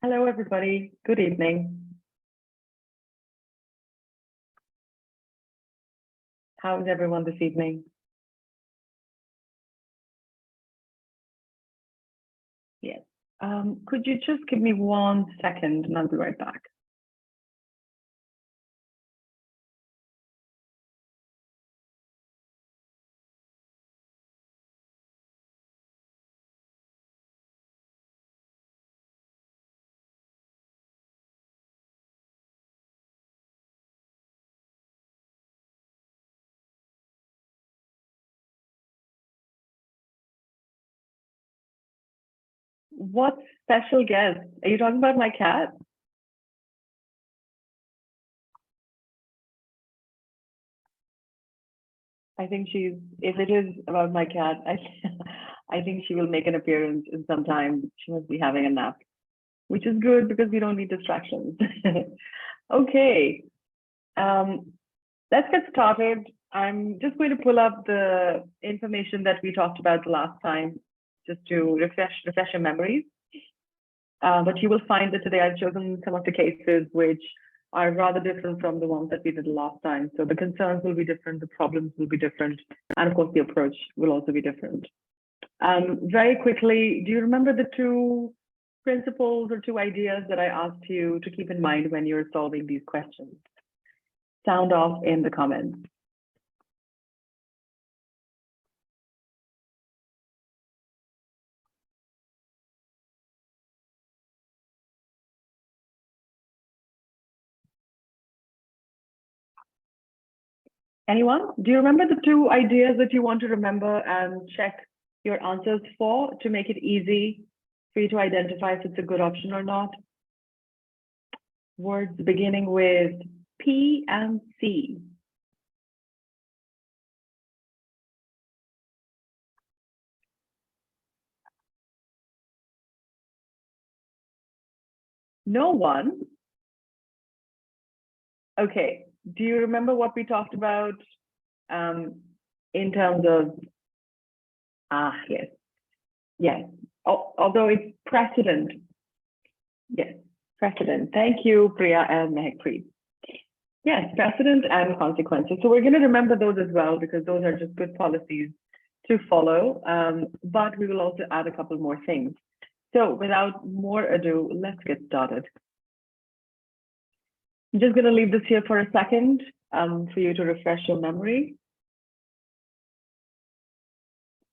Hello, everybody. Good evening. How is everyone this evening? Yes. Could you just give me 1 second and I'll be right back. What special guest? Are you talking about my cat? I think if it is about my cat, I think she will make an appearance in some time. She must be having a nap, which is good because we don't need distractions. Okay. Let's get started. I'm just going to pull up the information that we talked about the last time, just to refresh your memories. But you will find that today I've chosen some of the cases which are rather different from the ones that we did last time. So the concerns will be different, the problems will be different, and of course the approach will also be different. Very quickly, do you remember the two principles or two ideas that I asked you to keep in mind when you're solving these questions? Sound off in the comments. Anyone? Do you remember the two ideas that you want to remember and check your answers for to make it easy for you to identify if it's a good option or not? Words beginning with P and C. No one? Okay. Do you remember what we talked about in terms of, yes. Yes. Although it's precedent. Yes, precedent. Thank you, Priya and Mehakpreet. Yes, precedent and consequences. So we're going to remember those as well because those are just good policies to follow. But we will also add a couple more things. So without more ado, let's get started. I'm just going to leave this here for a second for you to refresh your memory.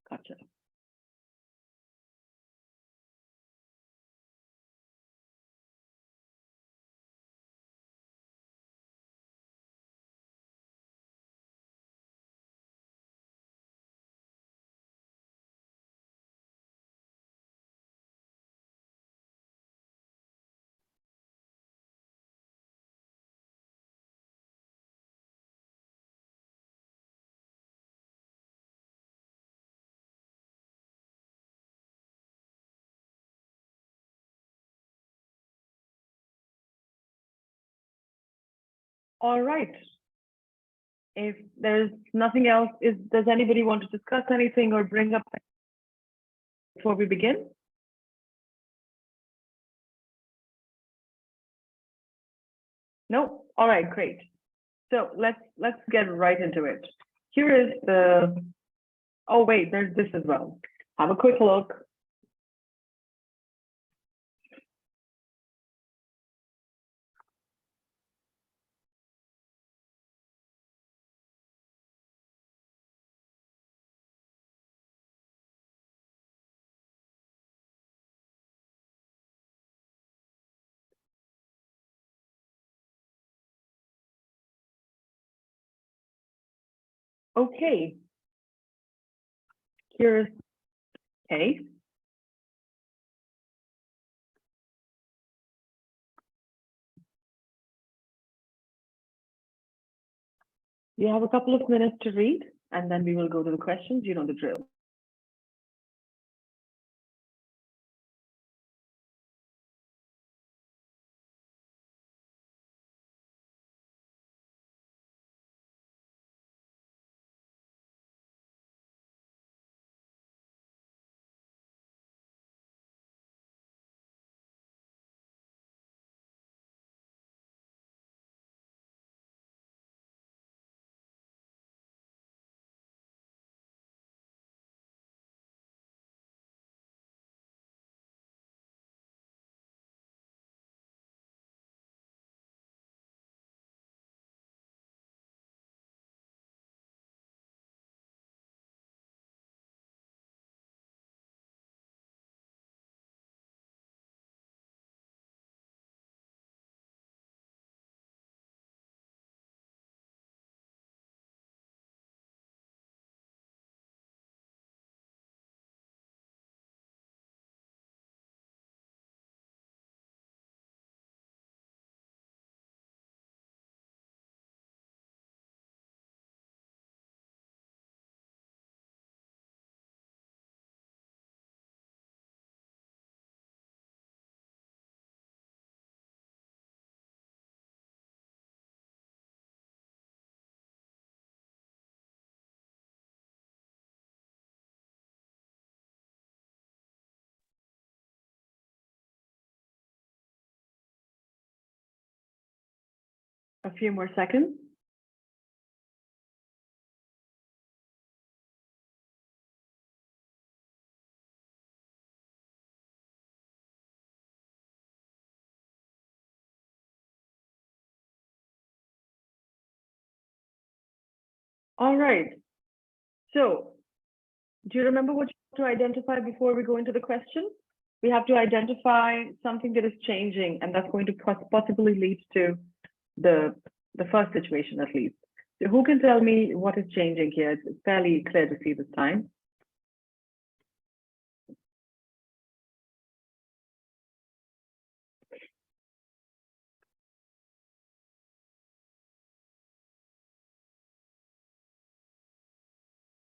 Gotcha. All right. If there's nothing else, does anybody want to discuss anything or bring up before we begin? No? All right, great. So let's get right into it. Here is oh wait, there's this as well. Have a quick look. Okay. Here's case. You have a couple of minutes to read, and then we will go to the questions. You know the drill. A few more seconds. All right. So, do you remember what you have to identify before we go into the question? We have to identify something that is changing, and that's going to possibly lead to the first situation, at least. So who can tell me what is changing here? It's fairly clear to see this time.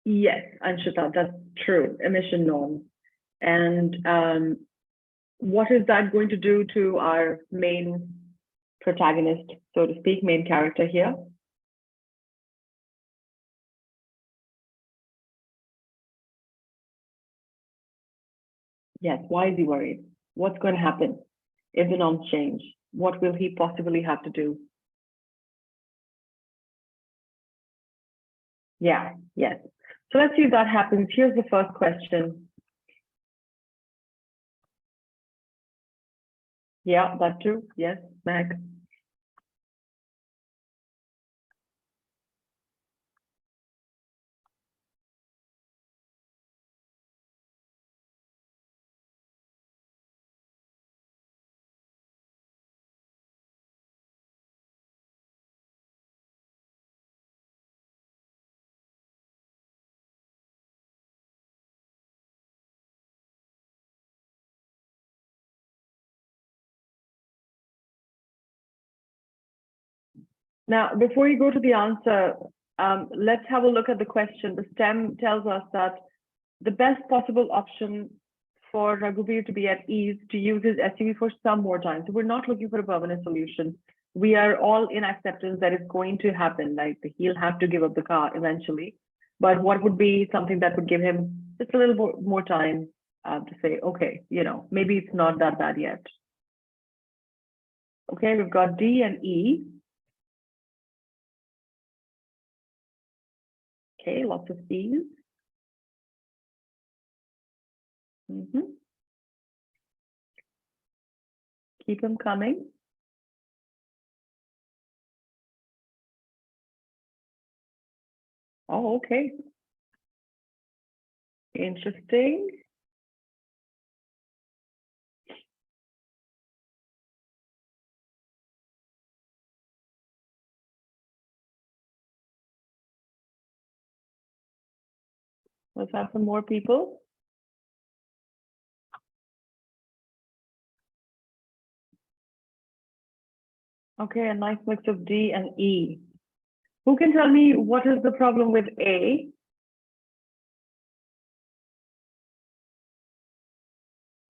Yes, Anshita, that's true. Emission norms. And what is that going to do to our main protagonist, so to speak, main character here? Yes, why is he worried? What's going to happen if the norms change? What will he possibly have to do? Yeah, yes. So let's see if that happens. Here's the first question. Yeah, that too. Yes, Meg. Now, before you go to the answer, let's have a look at the question. The STEM tells us that the best possible option for Raghubir to be at ease to use his SUV for some more time. So we're not looking for a permanent solution. We are all in acceptance that it's going to happen. Like he'll have to give up the car eventually. But what would be something that would give him just a little more time to say, okay, maybe it's not that bad yet. Okay, we've got D and E. Okay, lots of E's. Keep them coming. Oh, okay. Interesting. Let's have some more people. Okay, a nice mix of D and E. Who can tell me what is the problem with A?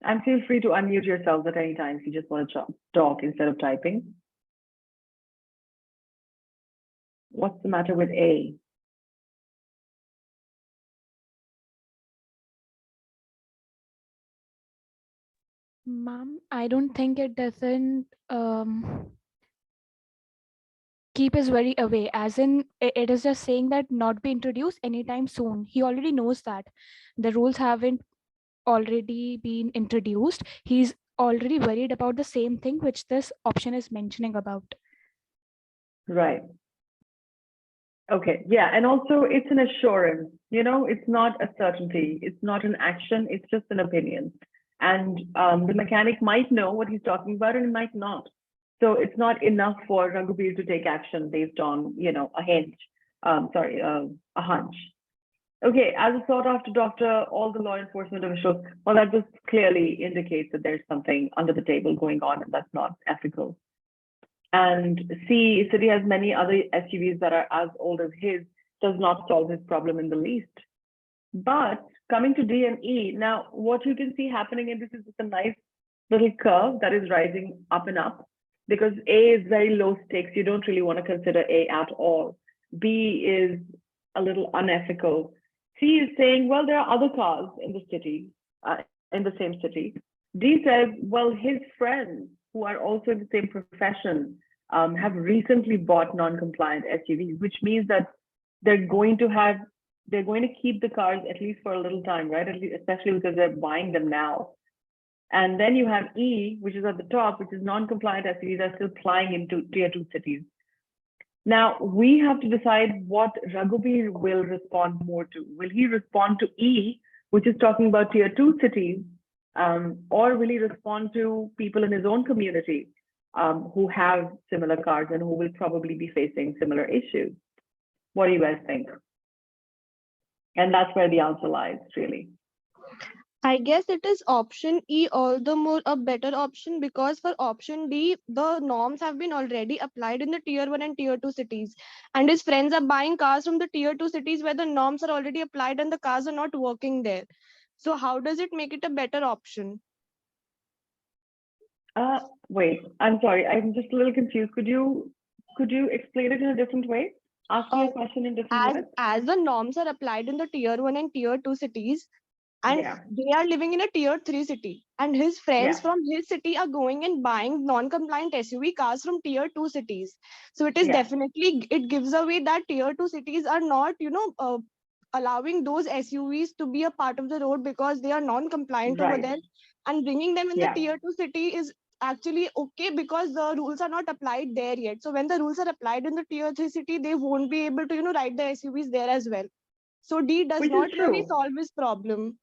And feel free to unmute yourselves at any time if you just want to talk instead of typing. What's the matter with A? Ma'am, I don't think it doesn't keep us very away, as in it is just saying that not be introduced anytime soon. He already knows that the rules haven't already been introduced. He's already worried about the same thing which this option is mentioning about. Right. Okay, yeah, and also it's an assurance, it's not a certainty, it's not an action, it's just an opinion. And the mechanic might know what he's talking about and he might not. So it's not enough for Raghubir to take action based on, a hint, a hunch. Okay, as a sought after doctor, all the law enforcement officials, well, that just clearly indicates that there's something under the table going on and that's not ethical. And C, city has many other SUVs that are as old as his, does not solve his problem in the least. But coming to D and E, now what you can see happening in this is just a nice little curve that is rising up and up, because A is very low stakes. You don't really want to consider A at all. B is a little unethical. C is saying, well, there are other cars in the city, in the same city. D says, well, his friends who are also in the same profession have recently bought non-compliant SUVs, which means that they're going to keep the cars at least for a little time, right? At least, especially because they're buying them now. And then you have E, which is at the top, which is non-compliant SUVs are still flying into tier 2 cities. Now, we have to decide what Raghuveer will respond more to. Will he respond to E, which is talking about tier 2 cities, or will he respond to people in his own community who have similar cars and who will probably be facing similar issues? What do you guys think? And that's where the answer lies, really. I guess it is option E all the more a better option, because for option D, the norms have been already applied in the tier 1 and tier 2 cities. And his friends are buying cars from the tier 2 cities where the norms are already applied and the cars are not working there. So how does it make it a better option? Wait, I'm sorry. I'm just a little confused. Could you explain it in a different way? Ask me a question in different words? As the norms are applied in the tier 1 and tier 2 cities, and Yeah. they are living in a tier 3 city, and his friends Yeah. from his city are going and buying non-compliant SUV cars from tier 2 cities. So it is Yeah. definitely, it gives away that tier 2 cities are not, allowing those SUVs to be a part of the road because they are non-compliant over Right. there, and bringing them in the Yeah. tier 2 city is actually okay because the rules are not applied there yet. So when the rules are applied in the tier 3 city, they won't be able to, ride the SUVs there as well. So D does Which is not really true. solve this problem.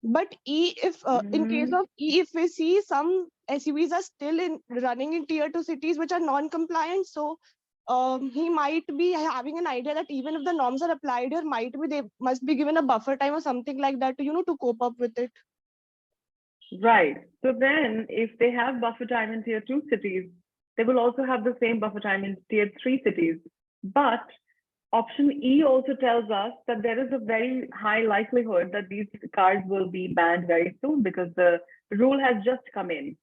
But E, if in case Mm, of E, if we see some SUVs are still running in tier 2 cities which are non-compliant, so he might be having an idea that even if the norms are applied here, might be they must be given a buffer time or something like that to to cope up with it. right. So then, if they have buffer time in tier 2 cities, they will also have the same buffer time in tier 3 cities. But option E also tells us that there is a very high likelihood that these cars will be banned very soon because the rule has just come in.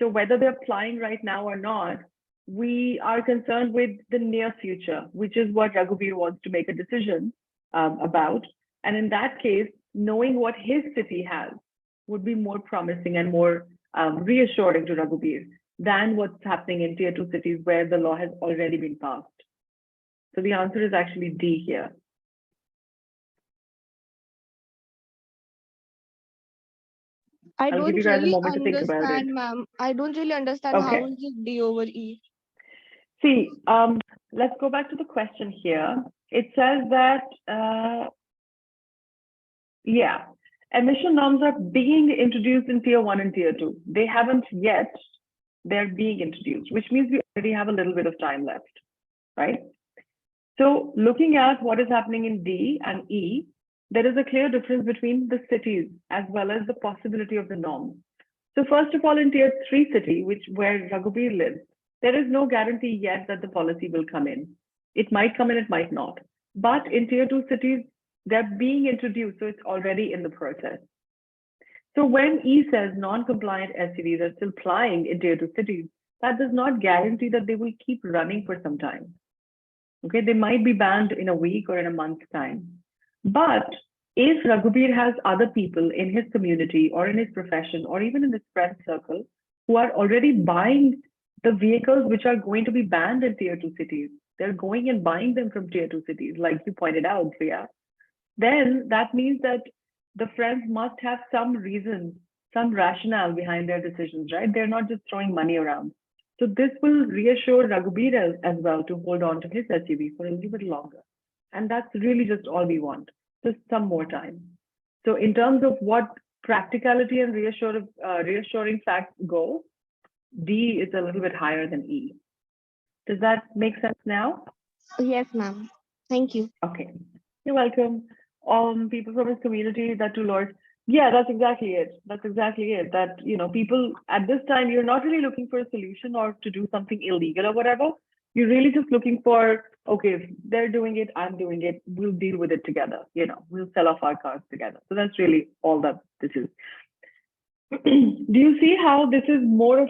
So whether they're flying right now or not, we are concerned with the near future, which is what Raghuveer wants to make a decision about. And in that case, knowing what his city has would be more promising and more reassuring to Raghuveer than what's happening in tier 2 cities where the law has already been passed. So the answer is actually D here. I I'll give you don't guys a really moment to think about it. understand, ma'am. I don't really understand how Okay. is it D over E. See, let's go back to the question here. It says that, yeah, emission norms are being introduced in tier 1 and tier 2. They haven't yet, they're being introduced, which means we already have a little bit of time left, right? So looking at what is happening in D and E, there is a clear difference between the cities as well as the possibility of the norm. So first of all, in tier 3 city, where Raghuveer lives, there is no guarantee yet that the policy will come in. It might come in, it might not. But in tier 2 cities, they're being introduced, so it's already in the process. So when E says non-compliant SUVs are still flying in tier 2 cities, that does not guarantee that they will keep running for some time. Okay, they might be banned in a week or in a month's time. But if Raghuveer has other people in his community or in his profession or even in his friend circle who are already buying the vehicles which are going to be banned in tier 2 cities, they're going and buying them from tier 2 cities, like you pointed out, Priya, then that means that the friends must have some reason, some rationale behind their decisions, right? They're not just throwing money around. So this will reassure Raghuveer as well to hold on to his SUV for a little bit longer. And that's really just all we want, just some more time. So in terms of what practicality and reassuring facts go, D is a little bit higher than E. Does that make sense now? Yes, ma'am. Thank you. Okay, you're welcome. People from his community that to Lord. Yeah, that's exactly it. That's exactly it. That, people at this time, you're not really looking for a solution or to do something illegal or whatever. You're really just looking for, okay, if they're doing it, I'm doing it, we'll deal with it together. We'll sell off our cars together. So that's really all that this is. Do you see how this is more of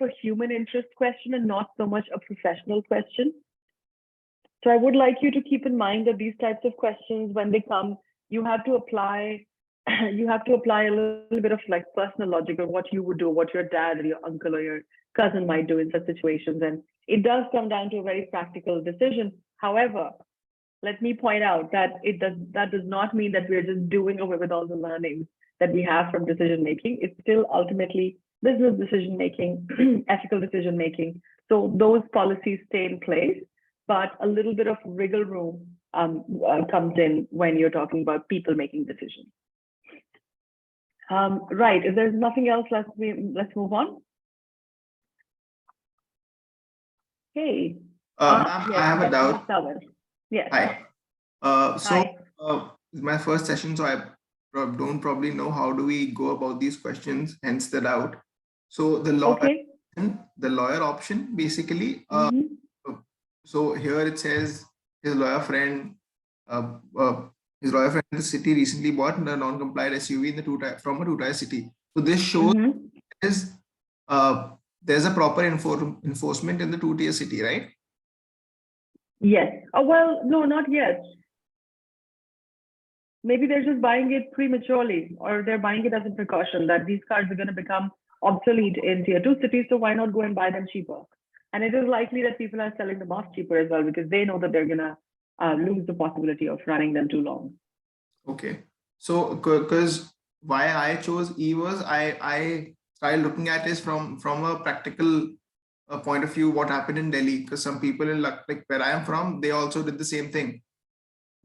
a human interest question and not so much a professional question? So I would like you to keep in mind that these types of questions, when they come, you have to apply you have to apply a little bit of like personal logic of what you would do, what your dad or your uncle or your cousin might do in such situations. And it does come down to a very practical decision. However, let me point out that that does not mean that we're just doing away with all the learnings that we have from decision making. It's still ultimately business decision making, ethical decision making. So those policies stay in place, but a little bit of wiggle room comes in when you're talking about people making decisions. Right. If there's nothing else, let's move on. Hey. Ma'am, yes, I have a doubt. Yes. Hi. Hi. It's my first session, so I don't probably know how do we go about these questions, hence the doubt. So the lawyer option basically, so here it says his lawyer friend in the city recently bought a non-compliant SUV in the from a two-tier city. So this shows there's a proper enforcement in the two-tier city, right? Yes. Oh, well, no, not yet. Maybe they're just buying it prematurely, or they're buying it as a precaution that these cars are going to become obsolete in tier 2 cities. So why not go and buy them cheaper? And it is likely that people are selling them off cheaper as well, because they know that they're going to lose the possibility of running them too long. Okay. So because why I chose E was I started looking at this from a practical point of view, what happened in Delhi, because some people in like where I am from, they also did the same thing.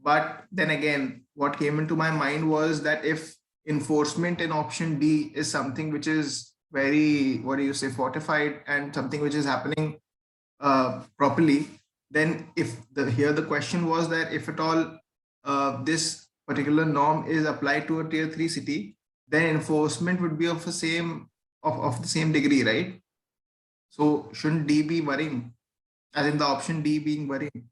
But then again, what came into my mind was that if enforcement in option D is something which is very, what do you say, fortified, and something which is happening properly, then if here the question was that if at all this particular norm is applied to a tier 3 city, then enforcement would be of the same degree, right? So shouldn't D be worrying, as in the option D being worrying?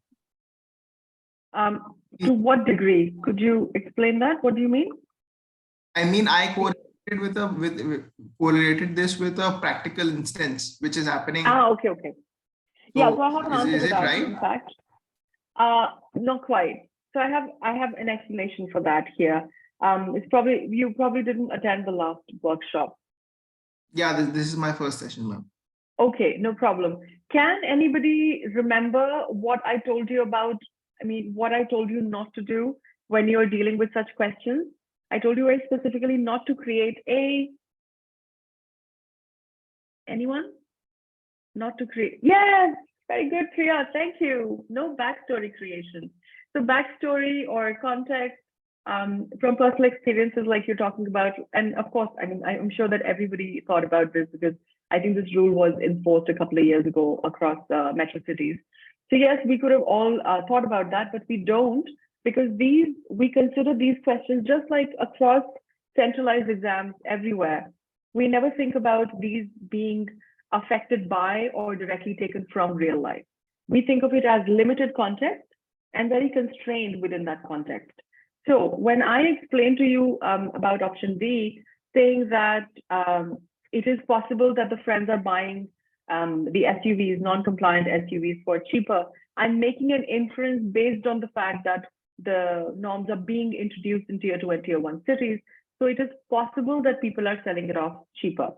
To what degree? Could you explain that? What do you mean? I mean, I correlated this with a practical instance which is happening. Okay. So yeah, so I have an answer to that. Right? In fact, not quite. So I have an explanation for that here. You probably didn't attend the last workshop. Yeah, this is my first session, ma'am. Okay, no problem. Can anybody remember what I told you about? I mean, what I told you not to do when you're dealing with such questions? I told you very specifically not to create anyone? Not to create. Yes, very good, Priya. Thank you. No backstory creation. So backstory or context from personal experiences like you're talking about. And of course, I mean, I'm sure that everybody thought about this because I think this rule was enforced a couple of years ago across metro cities. So yes, we could have all thought about that, but we don't, because we consider these questions just like across centralized exams everywhere. We never think about these being affected by or directly taken from real life. We think of it as limited context and very constrained within that context. So when I explained to you about option D, saying that it is possible that the friends are buying the SUVs, non-compliant SUVs for cheaper, I'm making an inference based on the fact that the norms are being introduced in tier 2 and tier 1 cities. So it is possible that people are selling it off cheaper.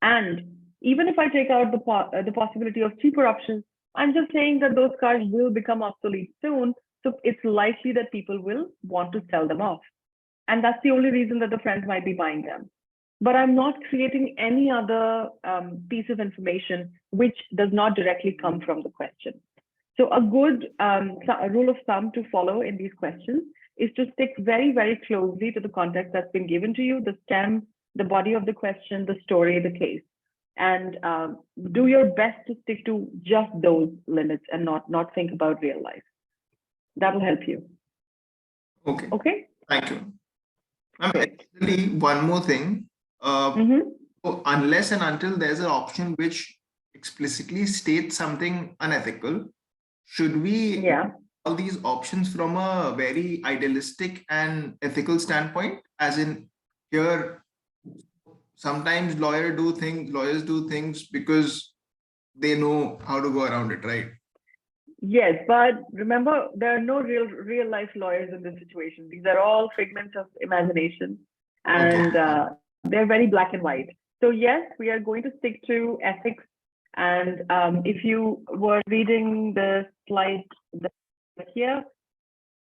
And even if I take out the possibility of cheaper options, I'm just saying that those cars will become obsolete soon. So it's likely that people will want to sell them off. And that's the only reason that the friends might be buying them. But I'm not creating any other piece of information which does not directly come from the question. So a good a rule of thumb to follow in these questions is to stick very, very closely to the context that's been given to you, the stem, the body of the question, the story, the case. And do your best to stick to just those limits and not think about real life. That'll help you. Okay. Okay. Thank you. Actually, one more thing. So unless and until there's an option which explicitly states something unethical, should we all these options from a very idealistic and ethical standpoint? As in, here, sometimes lawyers do things because they know how to go around it, right? Yes, but remember, there are no real life lawyers in this situation. These are all figments of imagination, and they're very black and white. So yes, we are going to stick to ethics. And if you were reading the slide here,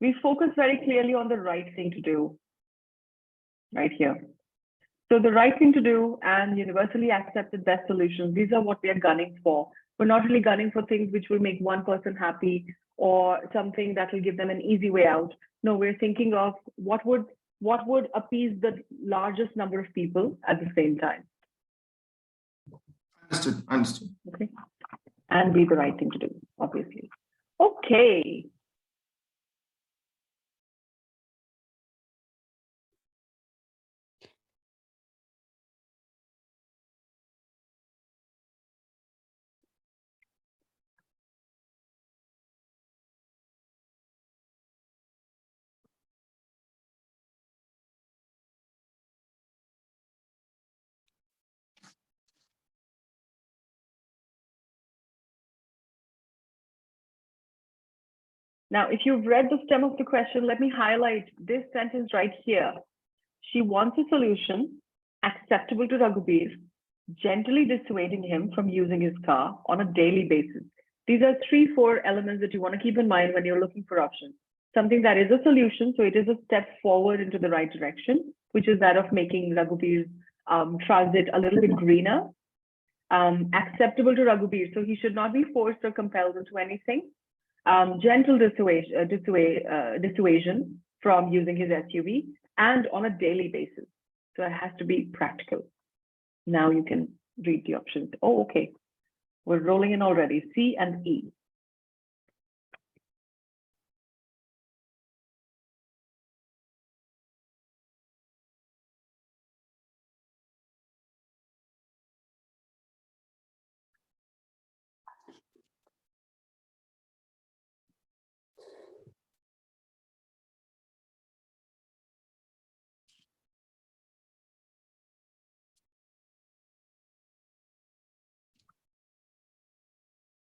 we focus very clearly on the right thing to do, right here. So the right thing to do and universally accepted best solutions, these are what we are gunning for. We're not really gunning for things which will make one person happy or something that will give them an easy way out. No, we're thinking of what would appease the largest number of people at the same time. Understood. Okay. And be the right thing to do, obviously. Okay. Now, if you've read the stem of the question, let me highlight this sentence right here. She wants a solution acceptable to Raghubir, gently dissuading him from using his car on a daily basis. These are 3-4 elements that you want to keep in mind when you're looking for options. Something that is a solution, so it is a step forward into the right direction, which is that of making Raghubir's transit a little bit greener. Acceptable to Raghubir, so he should not be forced or compelled into anything. Gentle dissuasion from using his SUV, and on a daily basis. So it has to be practical. Now you can read the options. Oh, okay. We're rolling in already. C and E.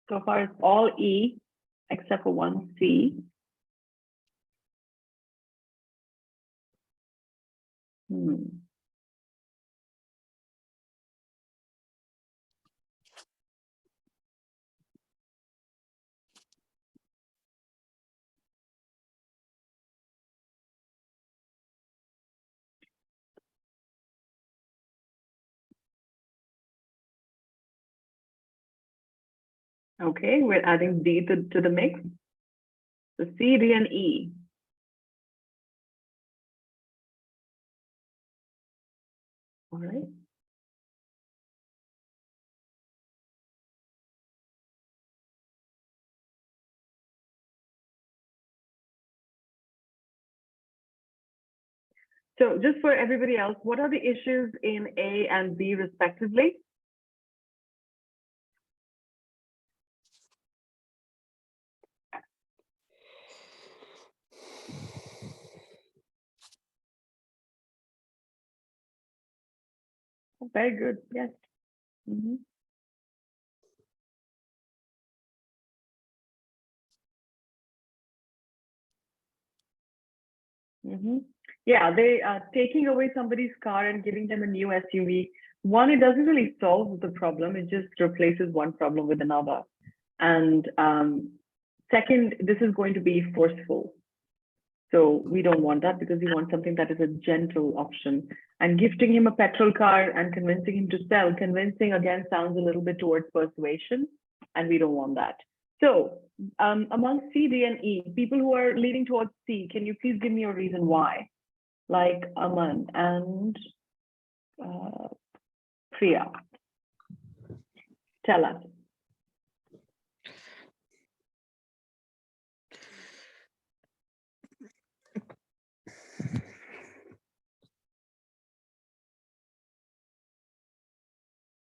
So far, it's all E, except for one C. Okay, we're adding D to the mix. So C, D, and E. All right. So just for everybody else, what are the issues in A and B respectively? Very good, yes. Yeah, they are taking away somebody's car and giving them a new SUV. One, it doesn't really solve the problem. It just replaces one problem with another. And second, this is going to be forceful. So we don't want that, because we want something that is a gentle option. And gifting him a petrol car and convincing him to sell, convincing again sounds a little bit towards persuasion, and we don't want that. So among C, D, and E, people who are leaning towards C, can you please give me a reason why? Like Aman and Priya. Tell us.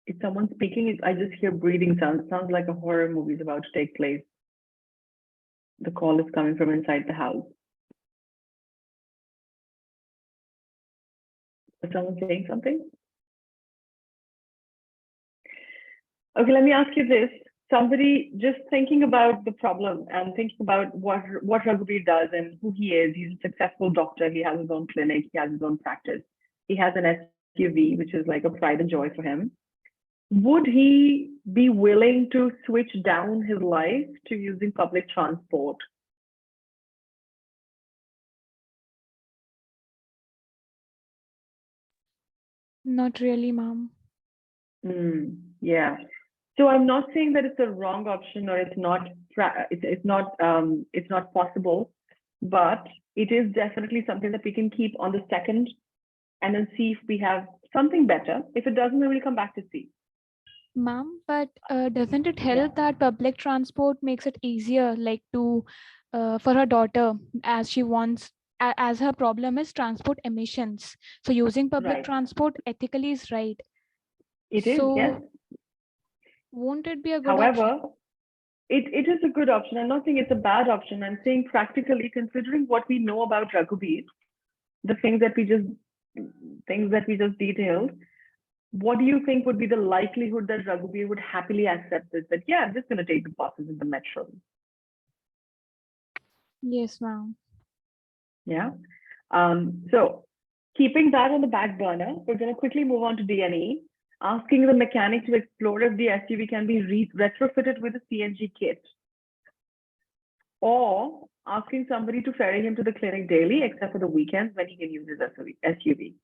If someone's speaking, I just hear breathing sounds. It sounds like a horror movie is about to take place. The call is coming from inside the house. Is someone saying something? Okay, let me ask you this. somebody just thinking about the problem and thinking about what Raghuveer does and who he is. He's a successful doctor. He has his own clinic. He has his own practice. He has an SUV, which is like a pride and joy for him. Would he be willing to switch down his life to using public transport? Not really, ma'am. Yeah. So I'm not saying that it's a wrong option or it's not possible, but it is definitely something that we can keep on the second and then see if we have something better. If it doesn't, then we'll come back to C. Ma'am, but doesn't it help that public transport makes it easier, like to for her daughter, as she wants, as her problem is transport emissions. So using public Right. transport ethically is right. It is, So yes. won't it be a good option? However, it is a good option. I'm not saying it's a bad option. I'm saying practically, considering what we know about Raghuveer, the things that we just detailed, what do you think would be the likelihood that Raghuveer would happily accept this? That yeah, I'm just going to take the buses in the metro. Yes, ma'am. Yeah. So keeping that on the back burner, we're going to quickly move on to D&E, asking the mechanic to explore if the SUV can be retrofitted with a CNG kit, or asking somebody to ferry him to the clinic daily, except for the weekends when he can use his SUV.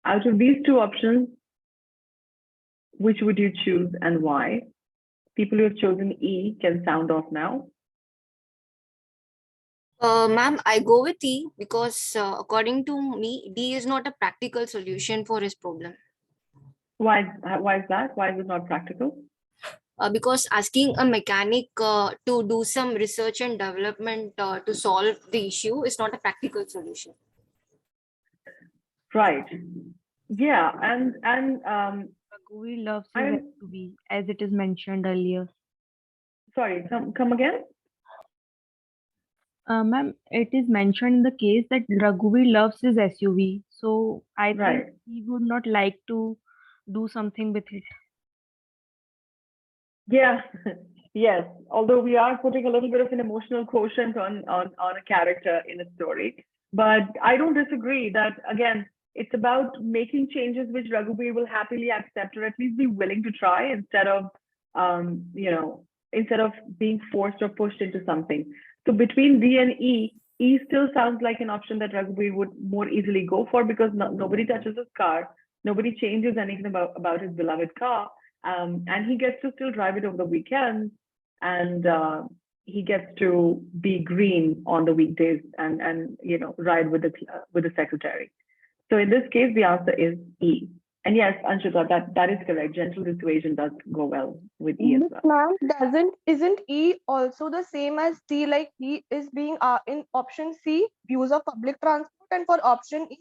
Out of these two options, which would you choose and why? People who have chosen E can sound off now. Ma'am, I go with E because according to me, D is not a practical solution for his problem. Why is that? Why is it not practical? Because asking a mechanic to do some research and development to solve the issue is not a practical solution. Right. Yeah, and Raghuveer loves his SUV, as it is mentioned earlier. sorry, come again? Ma'am, it is mentioned in the case that Raghuveer loves his SUV, so I Right. think he would not like to do something with it. Yeah, yes. Although we are putting a little bit of an emotional quotient on a character in a story, but I don't disagree that, again, it's about making changes which Raghuveer will happily accept or at least be willing to try instead of being forced or pushed into something. So between D and E, E still sounds like an option that Raghuveer would more easily go for, because nobody touches his car, nobody changes anything about his beloved car. And he gets to still drive it over the weekends, and he gets to be green on the weekdays and ride with the secretary. So in this case, the answer is E. And yes, Anshita, that is correct. Gentle dissuasion does go well with E as well. Ma'am, isn't E also the same as C? Like he is being in option C, use of public transport, and for option E,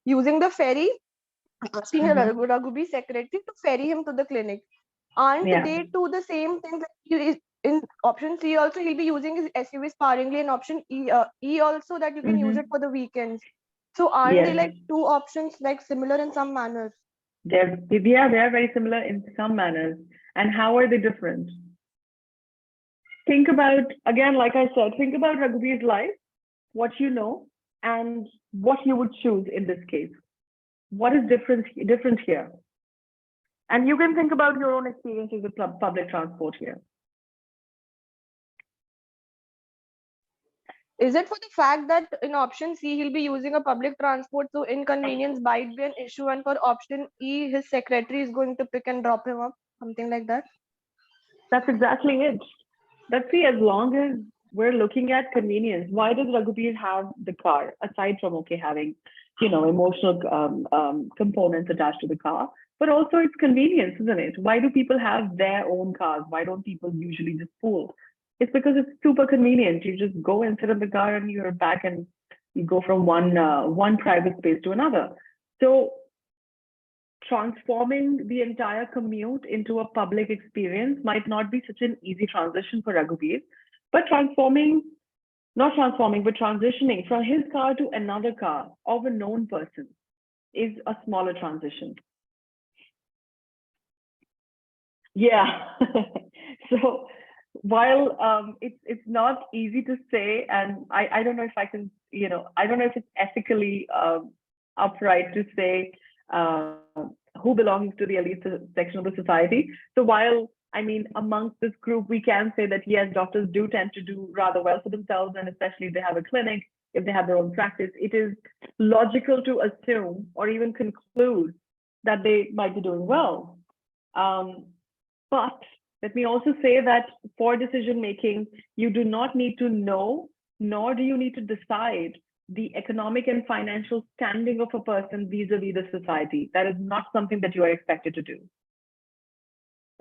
using the ferry, asking Raghuveer secretary to ferry him to the clinic. Aren't they do the same thing? Like in option C also, he'll be using his SUV sparingly. In option E also, that you can use it for the weekends. So aren't they like two options like similar in some manners? They are very similar in some manners. And how are they different? Think about, again, like I said, think about Raghuveer's life, what you know, and what you would choose in this case. What is different here? And you can think about your own experiences with public transport here. Is it for the fact that in option C, he'll be using a public transport, so inconvenience might be an issue, and for option E, his secretary is going to pick and drop him up, something like that? That's exactly it. But see, as long as we're looking at convenience, why does Raghuveer have the car, aside from having emotional components attached to the car, but also it's convenience, isn't it? Why do people have their own cars? Why don't people usually just pool? It's because it's super convenient. You just go and sit in the car and you're back, and you go from one private space to another. So transforming the entire commute into a public experience might not be such an easy transition for Raghuveer, but transitioning from his car to another car of a known person is a smaller transition. Yeah. So while it's not easy to say, and I don't know if I can, I don't know if it's ethically upright to say who belongs to the elite section of the society. So while I mean, amongst this group, we can say that yes, doctors do tend to do rather well for themselves, and especially if they have a clinic, if they have their own practice, it is logical to assume or even conclude that they might be doing well. But let me also say that for decision making, you do not need to know, nor do you need to decide the economic and financial standing of a person vis-a-vis the society. That is not something that you are expected to do.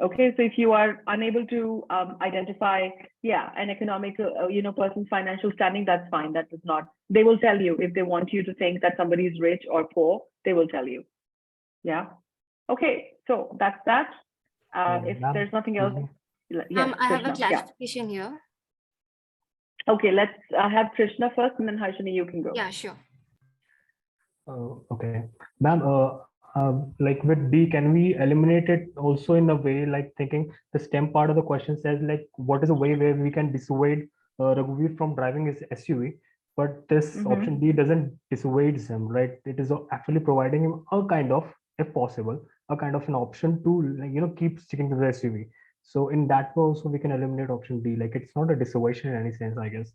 Okay, so if you are unable to identify, an economic, person's financial standing, that's fine. That is not. They will tell you if they want you to think that somebody is rich or poor. They will tell you. Yeah. Okay, so that's that. If there's nothing else, yes, I have a Krishna, clarification here. Okay, let's have Krishna first, and then Harshini, you can go. Yeah, sure. Okay, ma'am. Like with D, can we eliminate it also in a way like thinking the STEM part of the question says like what is a way where we can dissuade Raghuveer from driving his SUV, but this option D doesn't dissuade him, right? It is actually providing him a kind of, if possible, a kind of an option to keep sticking to the SUV. So in that way also we can eliminate option D. Like it's not a dissuasion in any sense, I guess.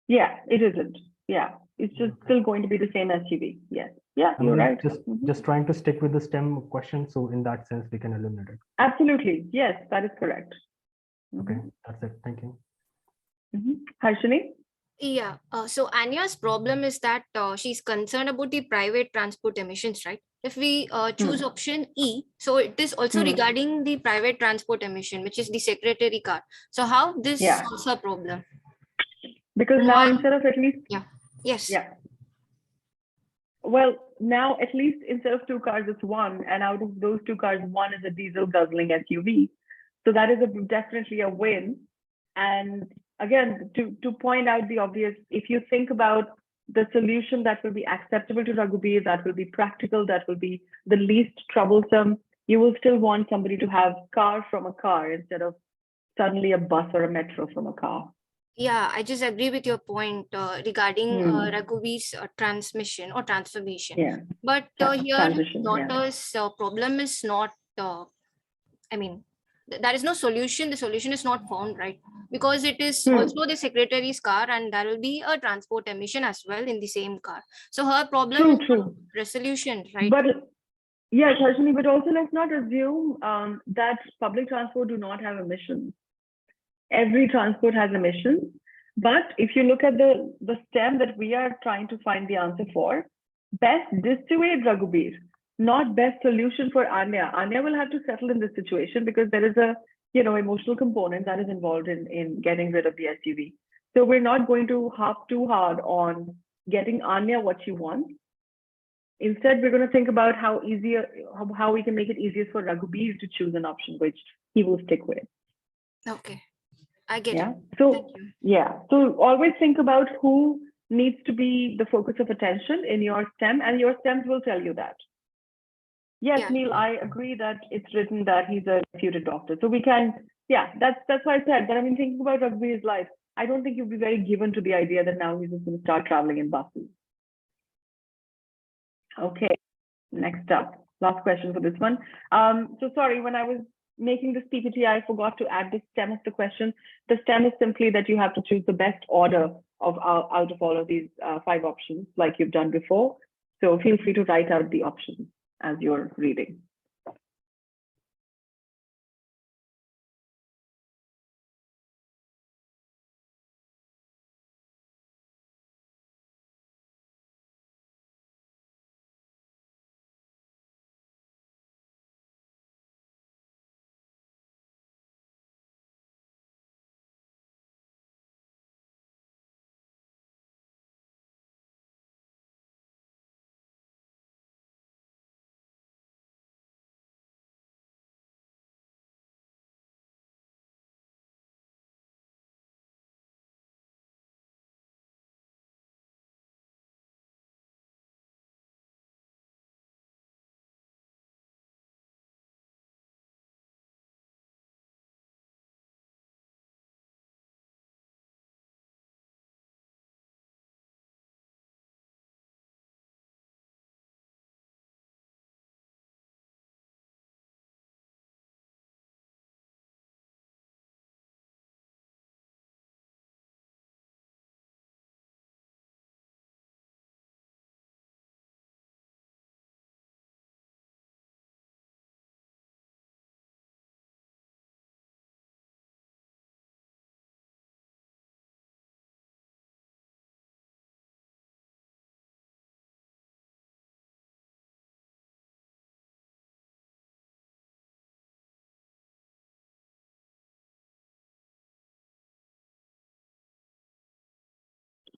Yeah, it isn't. Yeah, it's just still going to be the same SUV. Yes. Yeah, you're right. Just trying to stick with the STEM question. So in that sense, we can eliminate it. Absolutely. Yes, that is correct. Okay, that's it. Thank you. Harshini? Yeah, so Anya's problem is that she's concerned about the private transport emissions, right? If we choose option E, so it is also regarding the private transport emission, which is the secretary car. So how this solves her problem? Because now instead of at least... Yes. Yeah. Well, now at least instead of two cars, it's one. And out of those two cars, one is a diesel guzzling SUV. So that is definitely a win. And again, to point out the obvious, if you think about the solution that will be acceptable to Raghuveer, that will be practical, that will be the least troublesome, you will still want somebody to have car from a car instead of suddenly a bus or a metro from a car. Yeah, I just agree with your point regarding Raghuveer's transmission or transformation. Yeah. But here, daughter's problem is not, I mean, there is no solution. The solution is not found, right? Because it is also the secretary's car and there will be a transport emission as well in the same car. So her problem is resolution, right? But yes, Harshini, but also let's not assume that public transport do not have emissions. Every transport has emissions. But if you look at the STEM that we are trying to find the answer for, best dissuade Raghuveer, not best solution for Anya. Anya will have to settle in this situation because there is a emotional component that is involved in getting rid of the SUV. So we're not going to harp too hard on getting Anya what she wants. Instead, we're going to think about how we can make it easiest for Raghuveer to choose an option which he will stick with. Okay, I get it. So so always think about who needs to be the focus of attention in your STEM, and your STEMs will tell you that. Yes, Neil, I agree that it's written that he's a reputed doctor. So we can, that's why I said that. I mean, thinking about Raghuveer's life, I don't think you'd be very given to the idea that now he's just going to start traveling in buses. Okay, next up, last question for this one. So sorry, when I was making this PPT, I forgot to add the STEM of the question. The STEM is simply that you have to choose the best order of out of all of these 5 options, like you've done before. So feel free to write out the options as you're reading.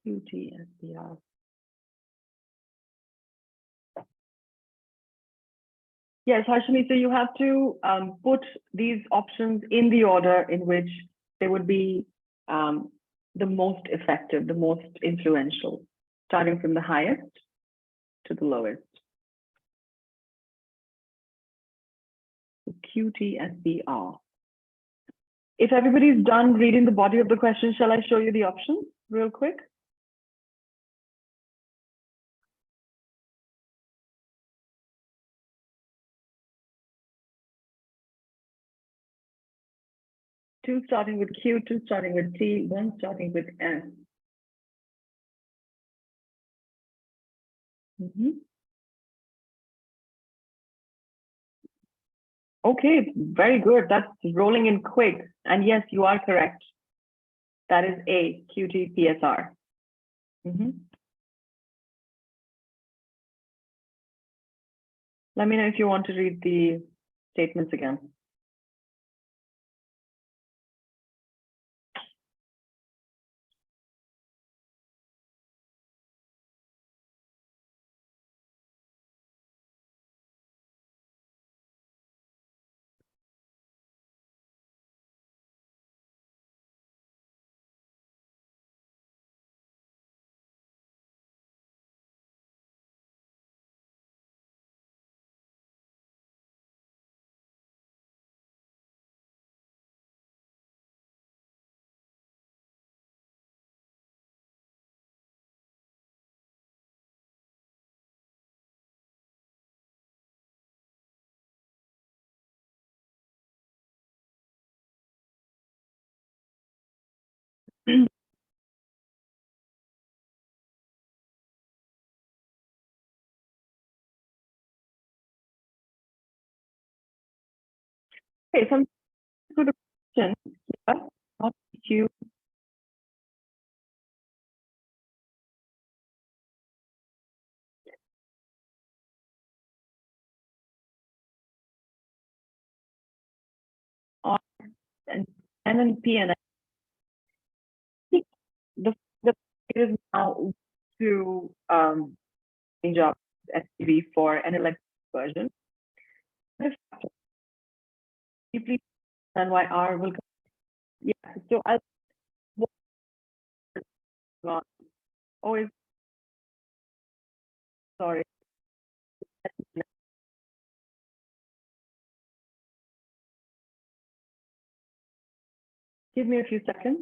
QTSBR. Yes, Harshini, so you have to put these options in the order in which they would be the most effective, the most influential, starting from the highest to the lowest. QTSBR. If everybody's done reading the body of the question, shall I show you the options real quick? Two starting with Q, two starting with T, one starting with S. Okay, very good. That's rolling in quick. And yes, you are correct. That is A, QTPSR. Let me know if you want to read the statements again. Okay, some sort of question. Not Q. R and N and P, and I think the is now to change up SPV for an electric version. If you please understand why R will come. Yeah, so I'll always sorry. Give me a few seconds.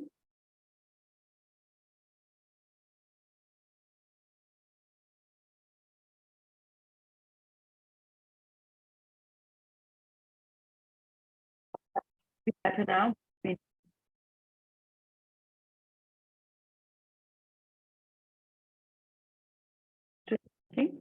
Better now. Okay.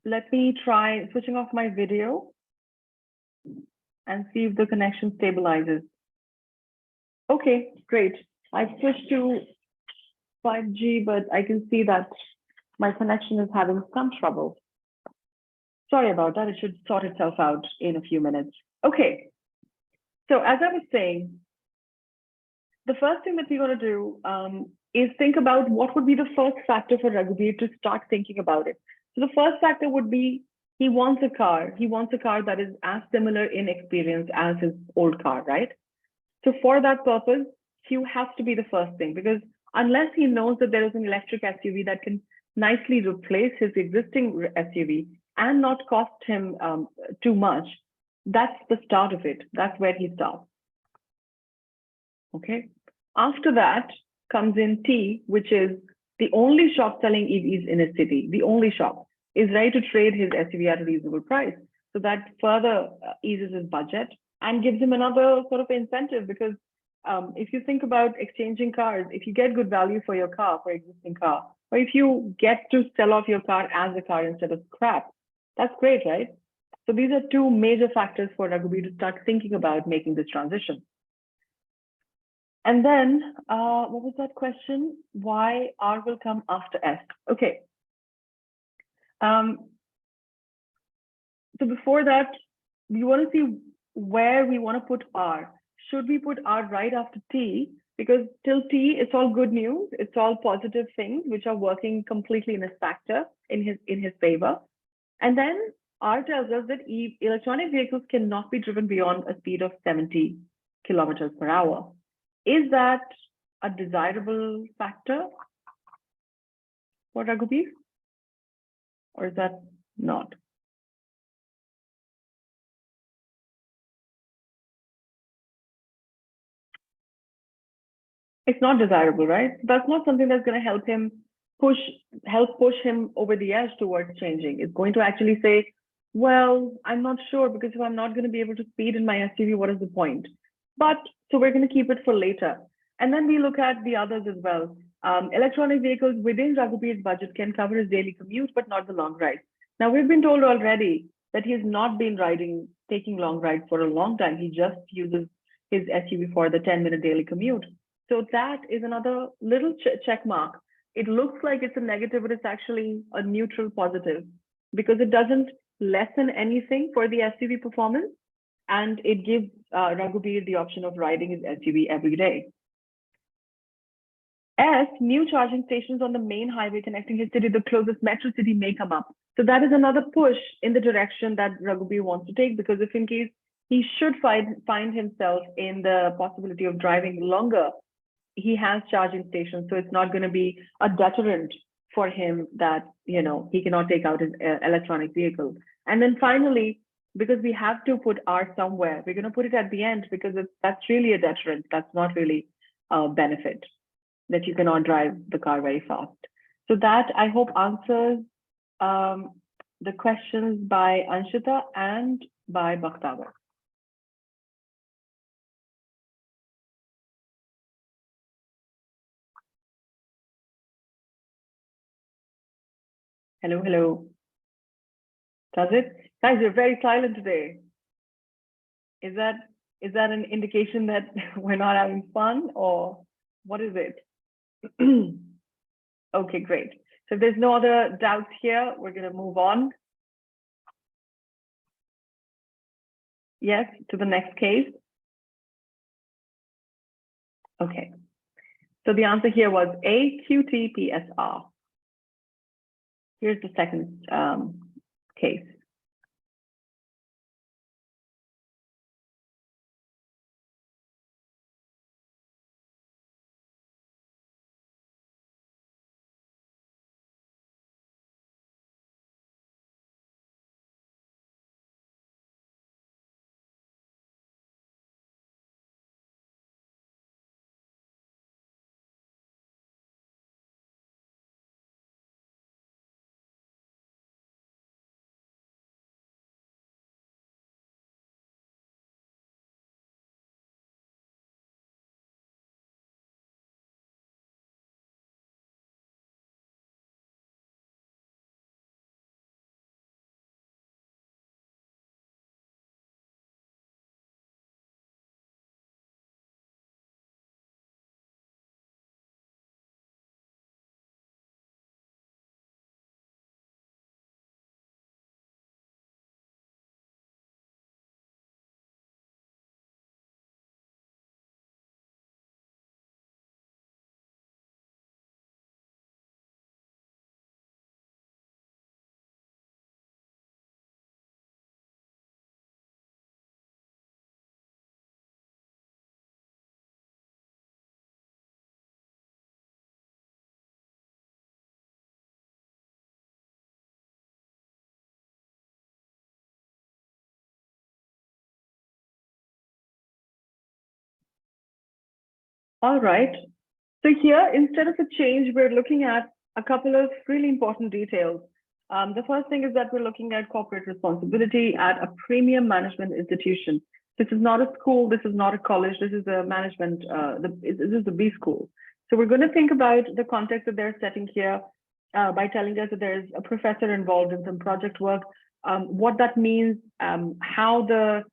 Let me try switching off my video and see if the connection stabilizes. Okay, great. I switched to 5G, but I can see that my connection is having some trouble. Sorry about that. It should sort itself out in a few minutes. Okay. So as I was saying, the first thing that we're going to do is think about what would be the first factor for Raghuveer to start thinking about it. So the first factor would be he wants a car. He wants a car that is as similar in experience as his old car, right? So for that purpose, Q has to be the first thing, because unless he knows that there is an electric SUV that can nicely replace his existing SUV and not cost him too much, that's the start of it. That's where he starts. Okay. After that comes in T, which is the only shop selling EVs in his city. The only shop is ready to trade his SUV at a reasonable price. So that further eases his budget and gives him another sort of incentive, because if you think about exchanging cars, if you get good value for your car, for existing car, or if you get to sell off your car as a car instead of scrap, that's great, right? So these are two major factors for Raghuveer to start thinking about making this transition. And then, what was that question? Why R will come after S? Okay. So before that, we want to see where we want to put R. Should we put R right after T? Because till T, it's all good news. It's all positive things which are working completely in his factor, in his favor. And then R tells us that electronic vehicles cannot be driven beyond a speed of 70 kilometers per hour. Is that a desirable factor for Raghuveer? Or is that not? It's not desirable, right? That's not something that's going to help push him over the edge towards changing. It's going to actually say, well, I'm not sure, because if I'm not going to be able to speed in my SUV, what is the point? But so we're going to keep it for later. And then we look at the others as well. Electronic vehicles within Raghuveer's budget can cover his daily commute, but not the long ride. Now, we've been told already that he has not been taking long rides for a long time. He just uses his SUV for the 10-minute daily commute. So that is another little check mark. It looks like it's a negative, but it's actually a neutral positive, because it doesn't lessen anything for the SUV performance, and it gives Raghuveer the option of riding his SUV every day. S, new charging stations on the main highway connecting his city, the closest metro city, may come up. So that is another push in the direction that Raghuveer wants to take, because if in case he should find himself in the possibility of driving longer, he has charging stations. So it's not going to be a deterrent for him that, he cannot take out his electronic vehicle. And then finally, because we have to put R somewhere, we're going to put it at the end, because that's really a deterrent. That's not really a benefit, that you cannot drive the car very fast. So that, I hope, answers the questions by Anshita and by Bakhtavar. Hello, hello. Does it? Guys, you're very silent today. Is that an indication that we're not having fun, or what is it? Okay, great. So if there's no other doubts here, we're going to move on. Yes, to the next case. Okay. So the answer here was AQTPSR. Here's the second case. All right. So here, instead of a change, we're looking at a couple of really important details. The first thing is that we're looking at corporate responsibility at a premium management institution. This is not a school, this is not a college, this is a management, this is a B school. So we're going to think about the context that they're setting here by telling us that there's a professor involved in some project work, what that means, how the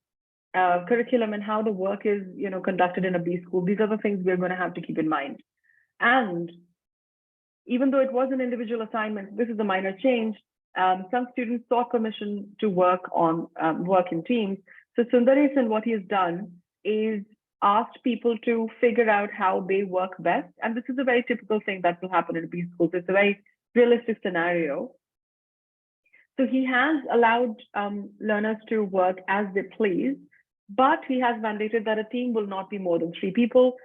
curriculum and how the work is, conducted in a B school, these are the things we're going to have to keep in mind. And even though it was an individual assignment, this is a minor change. Some students sought permission to work in teams. So Sundaresan, what he has done is asked people to figure out how they work best. And this is a very typical thing that will happen in a B school. So it's a very realistic scenario. So he has allowed learners to work as they please, but he has mandated that a team will not be more than 3 people.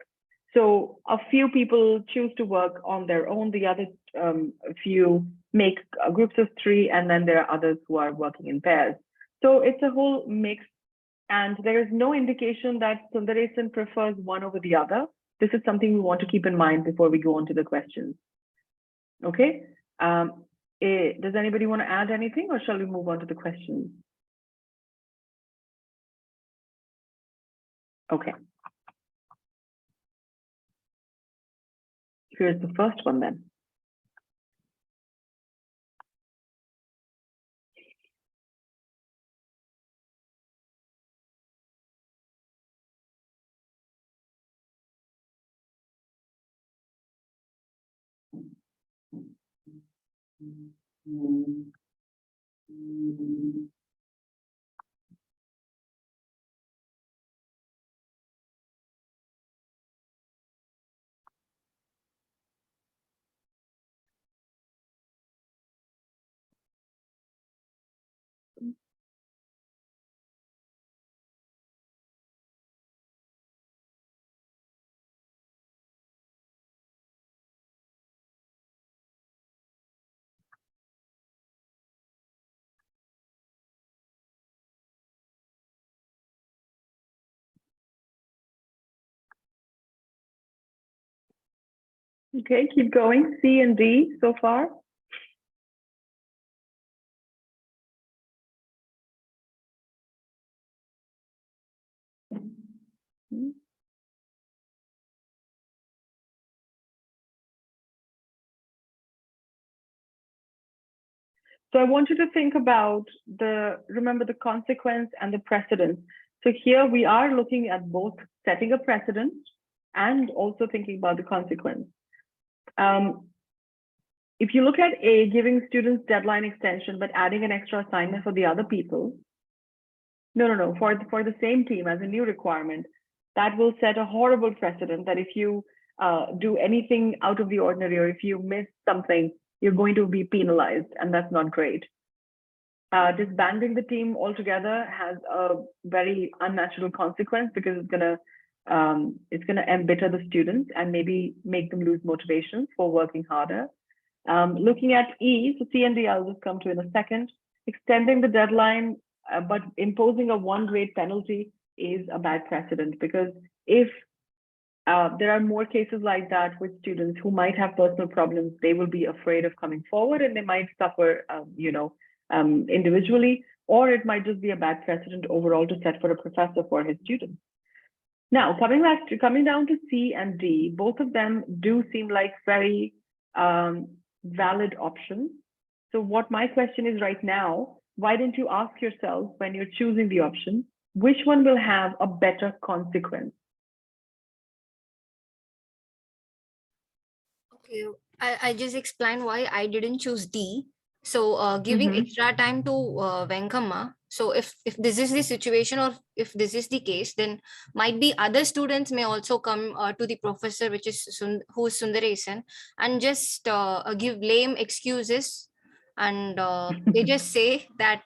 So a few people choose to work on their own. The other few make groups of 3, and then there are others who are working in pairs. So it's a whole mix, and there is no indication that Sundaresan prefers one over the other. This is something we want to keep in mind before we go on to the questions. Okay. Does anybody want to add anything, or shall we move on to the questions? Okay. Here's the first one then. Okay, keep going. C and D so far. So I want you to think about remember the consequence and the precedent. So here we are looking at both setting a precedent and also thinking about the consequence. If you look at A, giving students deadline extension, but adding an extra assignment for the other people, no, for the same team as a new requirement, that will set a horrible precedent that if you do anything out of the ordinary, or if you miss something, you're going to be penalized, and that's not great. Disbanding the team altogether has a very unnatural consequence, because it's gonna embitter the students and maybe make them lose motivation for working harder. Looking at E, so C and D I'll just come to in a second. Extending the deadline, but imposing a 1 grade penalty is a bad precedent, because if there are more cases like that with students who might have personal problems, they will be afraid of coming forward, and they might suffer, individually, or it might just be a bad precedent overall to set for a professor for his students. Now, coming down to C and D, both of them do seem like very valid options. So what my question is right now, why don't you ask yourself when you're choosing the option, which one will have a better consequence? Okay, I just explained why I didn't choose D. So giving extra time to Venkama. So if this is the situation, or if this is the case, then might be other students may also come to the professor, which is who is Sundaresan, and just give lame excuses, and they just say that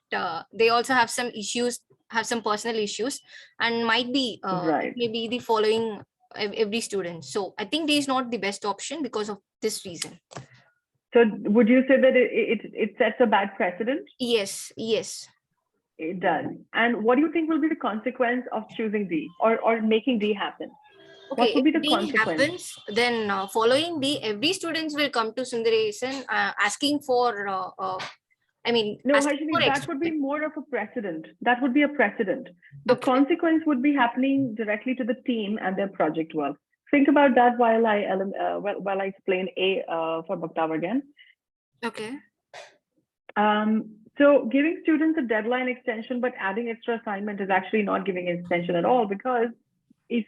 they also have some issues, have some personal issues, and might be Right. maybe the following every student. So I think D is not the best option because of this reason. So would you say that it sets a bad precedent? Yes. It does. And what do you think will be the consequence of choosing D, or making D happen? Okay, What would be the if D consequence? happens, then following D, every students will come to Sundaresan asking for No, asking Harshini, for that extra. would be more of a precedent. That would be a precedent. The Okay. consequence would be happening directly to the team and their project work. Think about that while I explain A for Bhaktava again. Okay. So So giving students a deadline extension, but adding extra assignment is actually not giving an extension at all, because if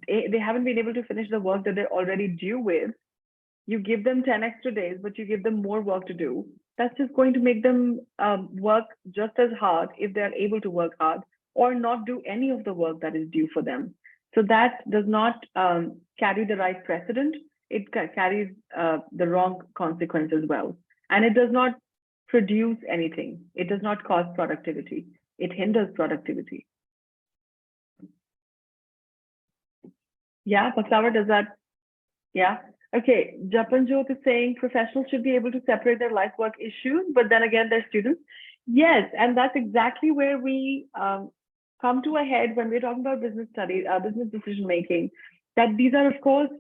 they haven't been able to finish the work that they're already due with, you give them 10 extra days, but you give them more work to do. That's just going to make them work just as hard if they're able to work hard, or not do any of the work that is due for them. So that does not carry the right precedent. It carries the wrong consequence as well. And it does not produce anything. It does not cause productivity. It hinders productivity. Yeah, Paksavar, does that? Yeah. Okay, Japanjot is saying professionals should be able to separate their life work issues, but then again, they're students. Yes, and that's exactly where we come to a head when we're talking about business studies, business decision making, that these are, of course,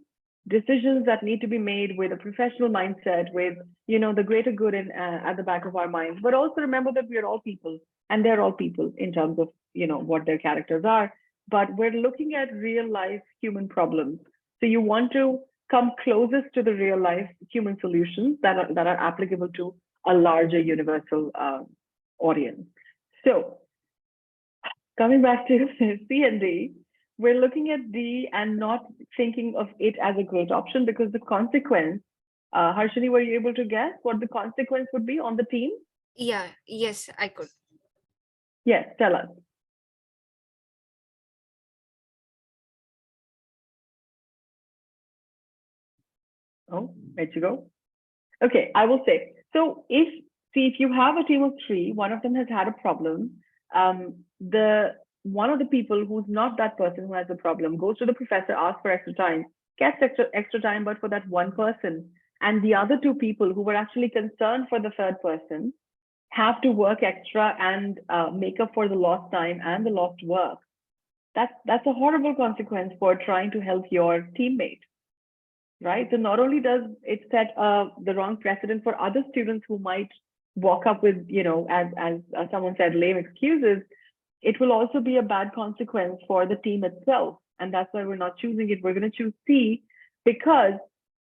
decisions that need to be made with a professional mindset, with, you know, the greater good in, at the back of our minds. But also remember that we are all people, and they're all people in terms of, you know, what their characters are. But we're looking at real life human problems. So you want to come closest to the real life human solutions that are applicable to a larger universal audience. So coming back to C and D, we're looking at D and not thinking of it as a great option, because the consequence, Harshini, were you able to guess what the consequence would be on the team? Yeah, yes, I could. Yes, tell us. Oh, where'd you go? Okay, I will say. So if you have a team of 3, one of them has had a problem, one of the people who's not that person who has a problem goes to the professor, asks for extra time, gets extra time, but for that one person, and the other 2 people who were actually concerned for the third person have to work extra and make up for the lost time and the lost work. That's a horrible consequence for trying to help your teammate. Right? So not only does it set the wrong precedent for other students who might walk up with, you know, as someone said, lame excuses, it will also be a bad consequence for the team itself. And that's why we're not choosing it. We're going to choose C because,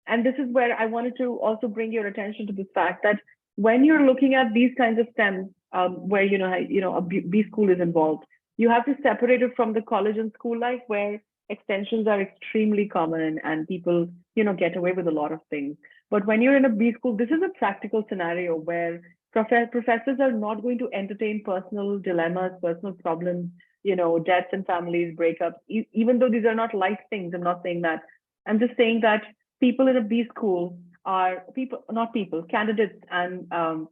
and this is where I wanted to also bring your attention to the fact that when you're looking at these kinds of STEM, where, you know, a B school is involved, you have to separate it from the college and school life where extensions are extremely common and people, you know, get away with a lot of things. But when you're in a B school, this is a practical scenario where professors are not going to entertain personal dilemmas, personal problems, you know, deaths and families, breakups, even though these are not light things. I'm not saying that. I'm just saying that people in a B school are candidates and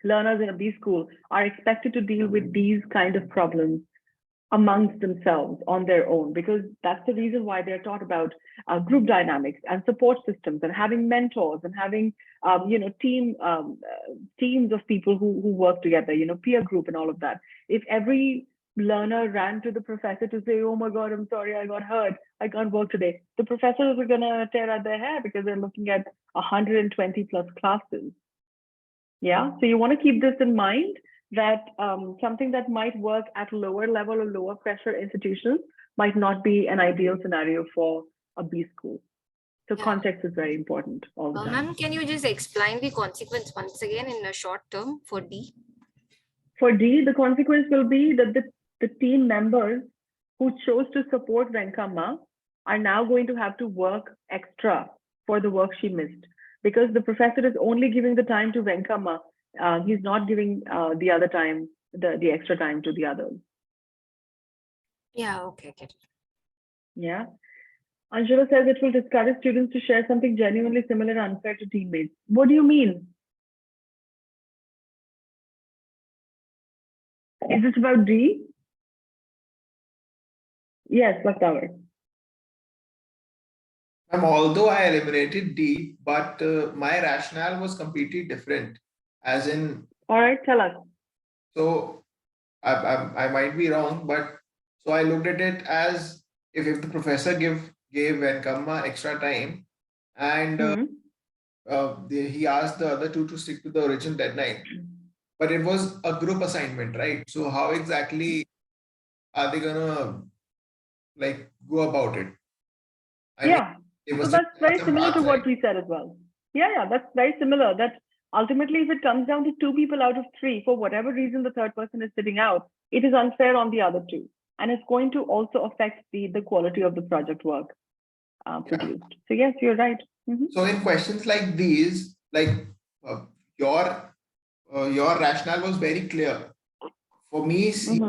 learners in a B school are expected to deal with these kind of problems amongst themselves on their own, because that's the reason why they're taught about group dynamics and support systems and having mentors and having you know, teams of people who work together, you know, peer group and all of that. If every learner ran to the professor to say, oh my God, I'm sorry, I got hurt, I can't work today, the professors are gonna tear out their hair because they're looking at 120 plus classes. Yeah, so you want to keep this in mind, that something that might work at lower level or lower pressure institutions might not be an ideal scenario for a B school. So context is very important all the time. Ma'am, can you just explain the consequence once again in a short term for D? For D, the consequence will be that the team members who chose to support Venkama are now going to have to work extra for the work she missed, because the professor is only giving the time to Venkama. He's not giving the other time, the extra time to the others. Yeah, okay, get it. Yeah. Anjula says it will discourage students to share something genuinely similar and unfair to teammates. What do you mean? Is it about D? Yes, Laktavar. Although I eliminated D, but my rationale was completely different. As in, all right, tell us. So I might be wrong, but so I looked at it as if the professor gave Venkama extra time, and he asked the other 2 to stick to the original deadline, but it was a group assignment, right? So how exactly are they gonna like go about it? So that's very similar to what we said as well. Yeah, that's very similar. That Ultimately, if it comes down to 2 people out of 3, for whatever reason the third person is sitting out, it is unfair on the other 2. And it's going to also affect the quality of the project work produced. So yes, you're right. So in questions like these, like your rationale was very clear. For me, C,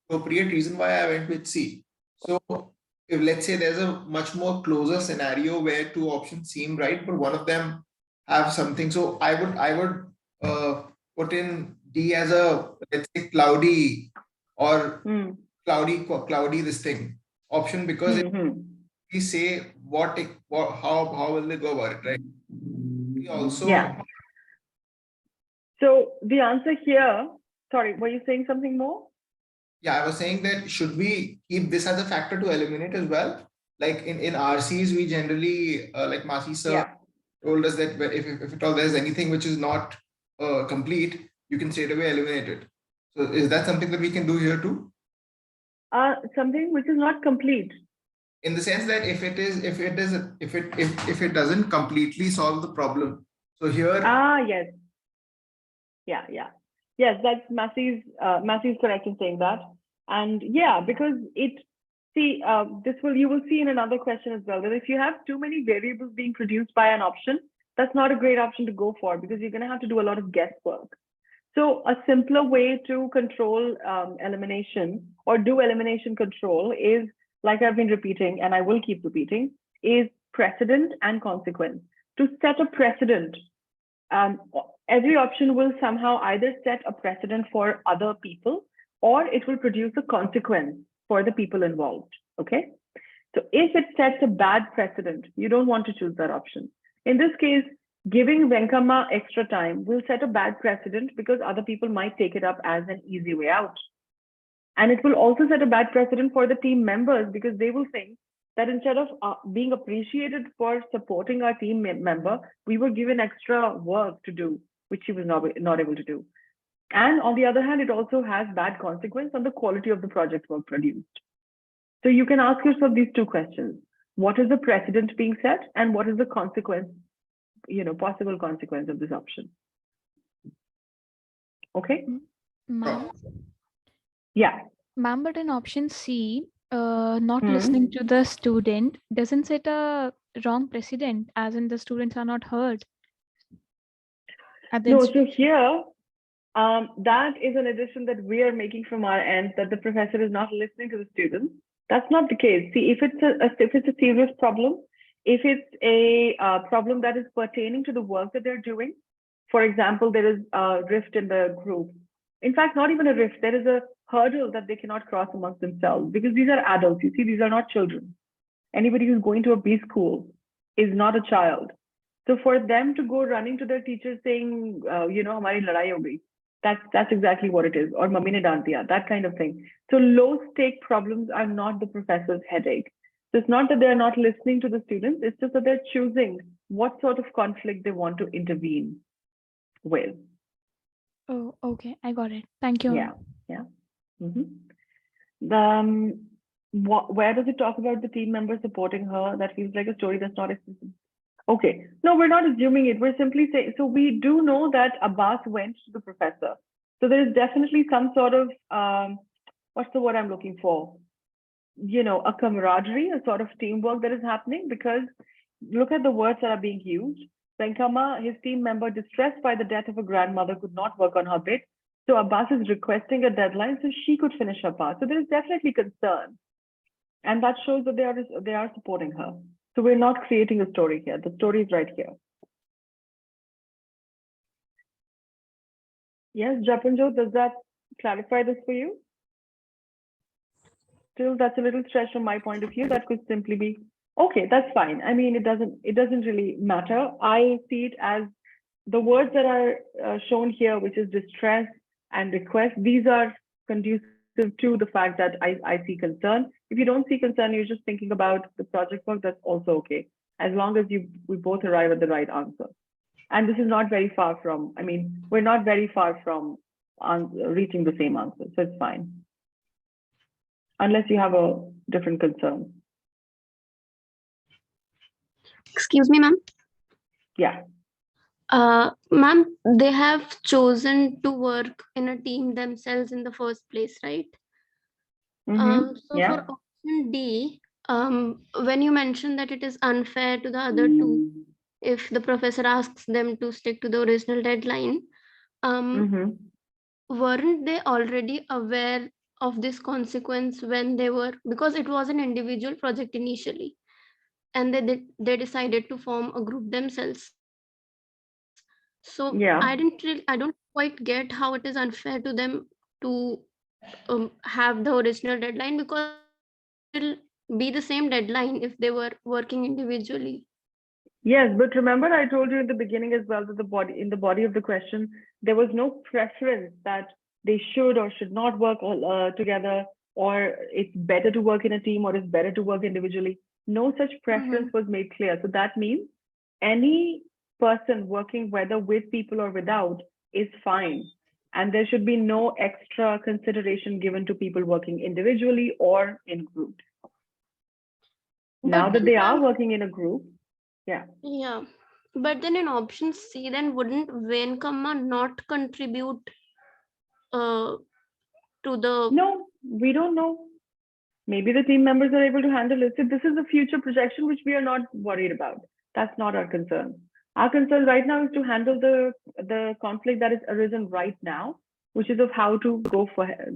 appropriate reason why I went with C. So if let's say there's a much more closer scenario where 2 options seem right, but one of them have something. So I would put in D as a, let's say, cloudy or cloudy this thing option, because if we say how will they go about it, right? We also So the answer here, sorry, were you saying something more? Yeah, I was saying that should we keep this as a factor to eliminate as well? Like in RCs, we generally, like Masi sir told us that if at all there's anything which is not complete, you can straight away eliminate it. So is that something that we can do here too? Something which is not complete. In the sense that if it doesn't completely solve the problem. So here. Yes. Yes, that's Massey's correct in saying that. And yeah, because you will see in another question as well, that if you have too many variables being produced by an option, that's not a great option to go for, because you're going to have to do a lot of guesswork. So a simpler way to control elimination or do elimination control is, like I've been repeating, and I will keep repeating, is precedent and consequence. To set a precedent, every option will somehow either set a precedent for other people, or it will produce a consequence for the people involved, okay? So if it sets a bad precedent, you don't want to choose that option. In this case, giving Venkama extra time will set a bad precedent because other people might take it up as an easy way out. And it will also set a bad precedent for the team members, because they will think that instead of being appreciated for supporting our team member, we were given extra work to do, which she was not able to do. And on the other hand, it also has bad consequence on the quality of the project work produced. So you can ask yourself these 2 questions. What is the precedent being set, and what is the consequence, possible consequence of this option? Okay? Ma'am? Yeah. Ma'am, but in option C, not listening to the student doesn't set a wrong precedent, as in the students are not heard. No, so here, that is an addition that we are making from our end, that the professor is not listening to the students. That's not the case. See, if it's a serious problem, if it's a problem that is pertaining to the work that they're doing, for example, there is a rift in the group. In fact, not even a rift, there is a hurdle that they cannot cross amongst themselves, because these are adults. You see, these are not children. Anybody who's going to a B school is not a child. So for them to go running to their teacher saying, hamari ladai ho gayi, that's exactly what it is, or mummy ne dant diya, that kind of thing. So low stake problems are not the professor's headache. So it's not that they're not listening to the students, it's just that they're choosing what sort of conflict they want to intervene with. Oh, okay, I got it. Thank you. Yeah. Where does it talk about the team member supporting her? That feels like a story that's not existing. Okay, no, we're not assuming it. We're simply saying, so we do know that Abbas went to the professor. So there is definitely some sort of, what's the word I'm looking for? A camaraderie, a sort of teamwork that is happening, because look at the words that are being used. Venkama, his team member, distressed by the death of a grandmother, could not work on her bit. So Abbas is requesting a deadline so she could finish her part. So there is definitely concern. And that shows that they are supporting her. So we're not creating a story here. The story is right here. Yes, Japanjo, does that clarify this for you? Still, that's a little stretch from my point of view. That could simply be, okay, that's fine. I mean, it doesn't really matter. I see it as the words that are shown here, which is distress and request. These are conducive to the fact that I see concern. If you don't see concern, you're just thinking about the project work, that's also okay, as long as we both arrive at the right answer. And this is not very far from, we're not very far from reaching the same answer, so it's fine. Unless you have a different concern. Excuse me, ma'am. Yeah. Ma'am, they have chosen to work in a team themselves in the first place, right? So Yeah. for option D, when you mentioned that it is unfair to the other two, if the professor asks them to stick to the original deadline, weren't they already aware of this consequence when they were, because it was an individual project initially, and they decided to form a group themselves. So Yeah. I don't quite get how it is unfair to them to have the original deadline, because it will be the same deadline if they were working individually. Yes, but remember I told you in the beginning as well that in the body of the question, there was no preference that they should or should not work together, or it's better to work in a team, or it's better to work individually. No such preference was made clear. So that means any person working, whether with people or without, is fine. And there should be no extra consideration given to people working individually or in groups. Now that they are working in a group, yeah. Yeah. But then in option C, then wouldn't Venkama not contribute to the... No, we don't know. Maybe the team members are able to handle it. So this is a future projection which we are not worried about. That's not our concern. Our concern right now is to handle the conflict that is arisen right now, which is of how to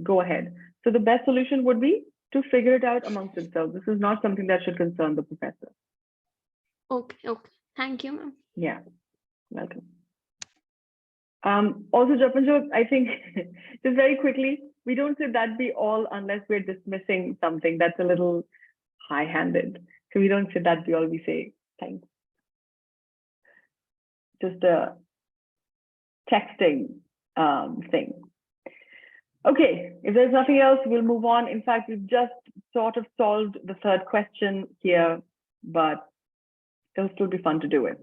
go ahead. So the best solution would be to figure it out amongst themselves. This is not something that should concern the professor. Okay. Thank you, ma'am. Yeah, welcome. Also, Japanjo, I think just very quickly, we don't say that be all unless we're dismissing something that's a little high-handed. So we don't say that be all, we say thanks. Just a texting thing. Okay, if there's nothing else, we'll move on. In fact, we've just sort of solved the third question here, but it'll still be fun to do it.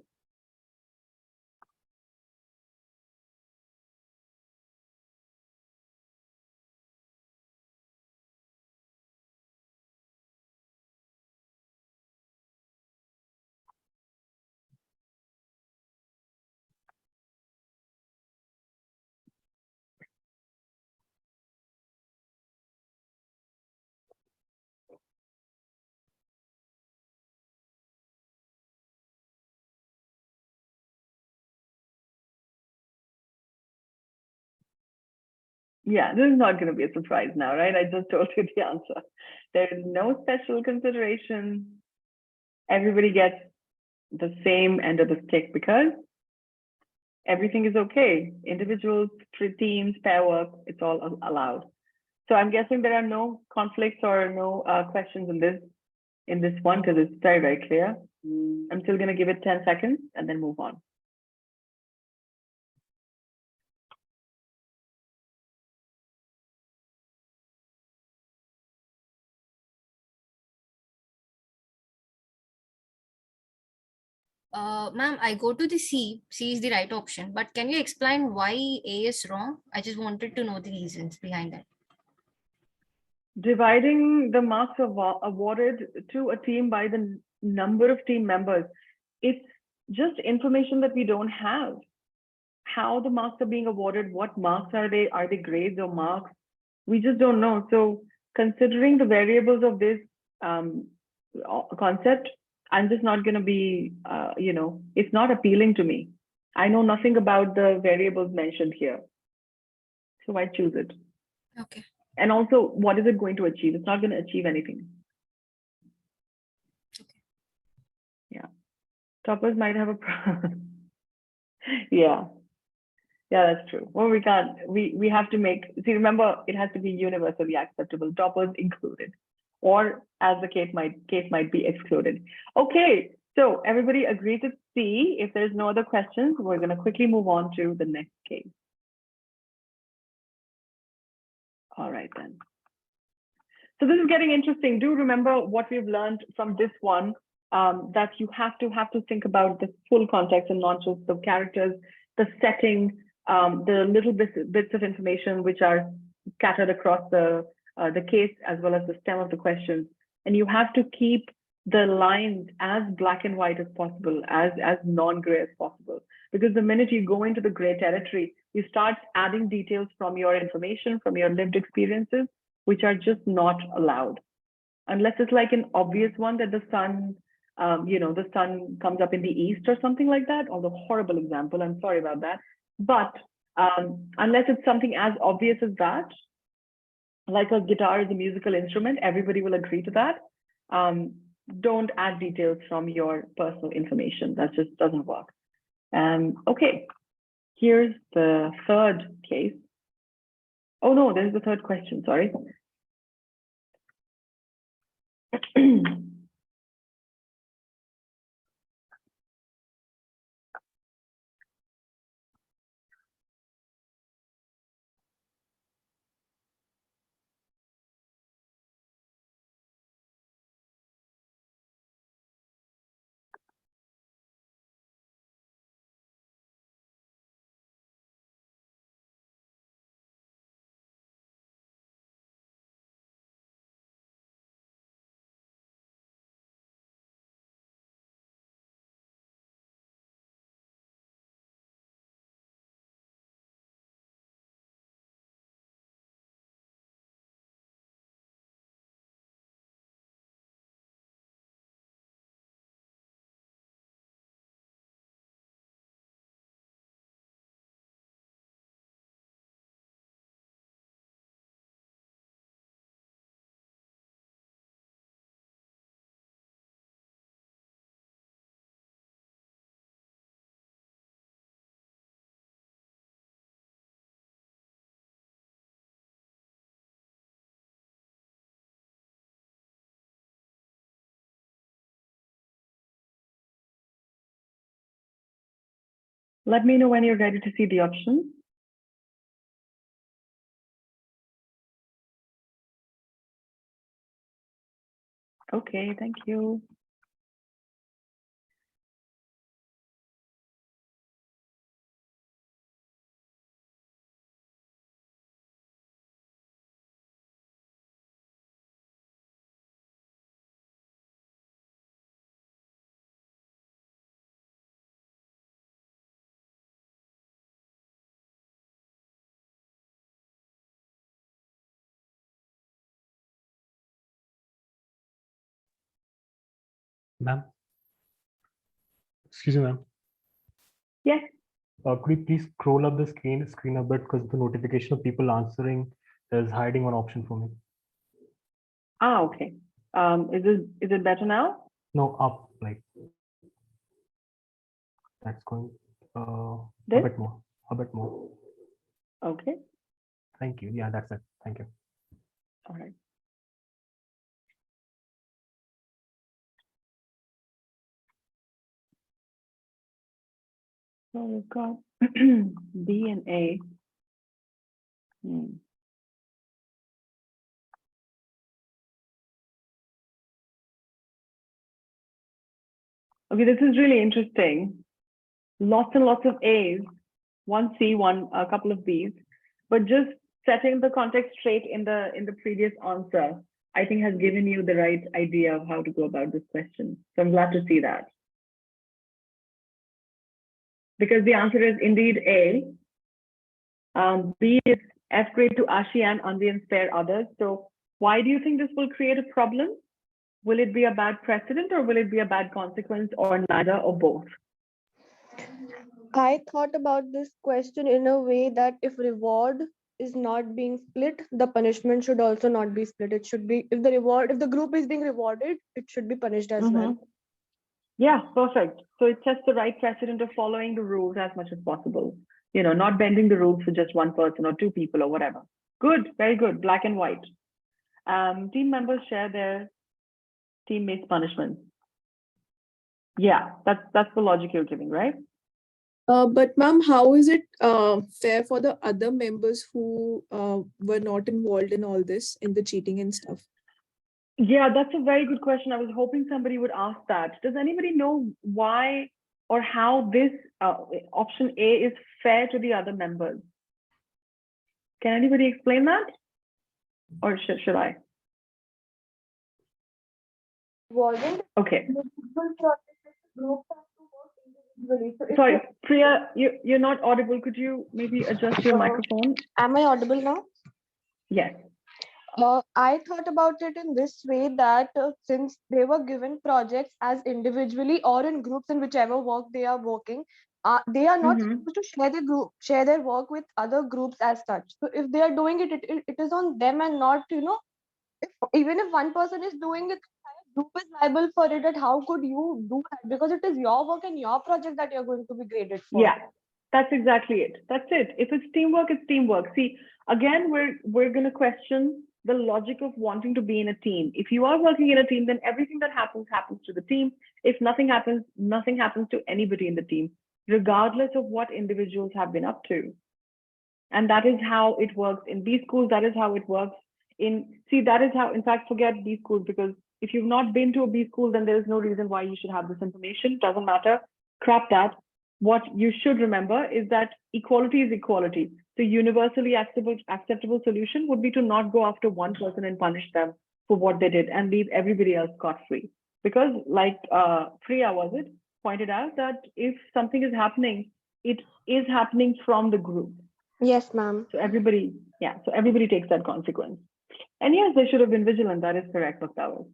Yeah, this is not going to be a surprise now, right? I just told you the answer. There is no special consideration. Everybody gets the same end of the stick because everything is okay. Individuals, teams, pair work, it's all allowed. So I'm guessing there are no conflicts or no questions in this one because it's very, very clear. I'm still going to give it 10 seconds and then move on. Ma'am, I go to the C. C is the right option. But can you explain why A is wrong? I just wanted to know the reasons behind that. Dividing the marks awarded to a team by the number of team members, it's just information that we don't have. How the marks are being awarded, what marks are they grades or marks? We just don't know. So considering the variables of this concept, I'm just not going to be, it's not appealing to me. I know nothing about the variables mentioned here. So I choose it. Okay. And also, what is it going to achieve? It's not going to achieve anything. Okay. Yeah. Toppers might have a problem. Yeah. Yeah, that's true. Well, we can't, we have to remember, it has to be universally acceptable, toppers included, or as the case might be excluded. Okay, so everybody agrees to C. If there's no other questions, we're going to quickly move on to the next case. All right, then. So this is getting interesting. Do remember what we've learned from this one, that you have to think about the full context and not just the characters, the setting, the little bits of information which are scattered across the case as well as the stem of the questions. And you have to keep the lines as black and white as possible, as non-gray as possible. Because the minute you go into the gray territory, you start adding details from your information, from your lived experiences, which are just not allowed. Unless it's like an obvious one that the sun, the sun comes up in the east or something like that, although horrible example, I'm sorry about that. But unless it's something as obvious as that, like a guitar is a musical instrument, everybody will agree to that. Don't add details from your personal information. That just doesn't work. Okay, here's the third case. Oh no, there's the third question, sorry. Let me know when you're ready to see the options. Okay, thank you. Ma'am. Excuse me, ma'am. Yes. Could you please scroll up the screen a bit, because the notification of people answering is hiding one option for me. Ah, okay. Is it better now? No, up, like that's going a This? bit more, a bit more. Okay. Thank you. Yeah, that's it. Thank you. All right. So we've got B and A. Okay, this is really interesting. Lots and lots of A's, one C, a couple of B's, but just setting the context straight in the previous answer, I think has given you the right idea of how to go about this question. So I'm glad to see that. Because the answer is indeed A. B is F grade to Ashi and Anvi and spare others. So why do you think this will create a problem? Will it be a bad precedent or will it be a bad consequence or neither or both? I thought about this question in a way that if reward is not being split, the punishment should also not be split. It should be, if the group is being rewarded, it should be punished as well. Yeah, perfect. So it sets the right precedent of following the rules as much as possible. You know, not bending the rules for just one person or two people or whatever. Good, very good, black and white. Team members share their teammates' punishment. Yeah, that's the logic you're giving, right? But ma'am, how is it fair for the other members who were not involved in all this, in the cheating and stuff? Yeah, that's a very good question. I was hoping somebody would ask that. Does anybody know why or how this option A is fair to the other members? Can anybody explain that? Or should I? Wasn't Okay. individually. So if Sorry, Priya, you're not audible. Could you maybe adjust your microphone? am I audible now? Yes. I thought about it in this way that since they were given projects as individually or in groups in whichever work they are working, they are not supposed to share their work with other groups as such. So if they are doing it, it is on them and not, even if one person is doing it, the group is liable for it. That how could you do that? Because it is your work and your project that you're going to be graded for. Yeah, that's exactly it. That's it. If it's teamwork, it's teamwork. See, again, we're going to question the logic of wanting to be in a team. If you are working in a team, then everything that happens to the team. If nothing happens to anybody in the team, regardless of what individuals have been up to. And that is how it works in B schools. That is how it works that is how, in fact, forget B schools, because if you've not been to a B school, then there is no reason why you should have this information. Doesn't matter. Crap that. What you should remember is that equality is equality. The universally acceptable solution would be to not go after one person and punish them for what they did and leave everybody else scot-free. Because like Priya pointed out, that if something is happening, it is happening from the group. Yes, ma'am. So everybody takes that consequence. And yes, they should have been vigilant. That is correct, Bhaktavar.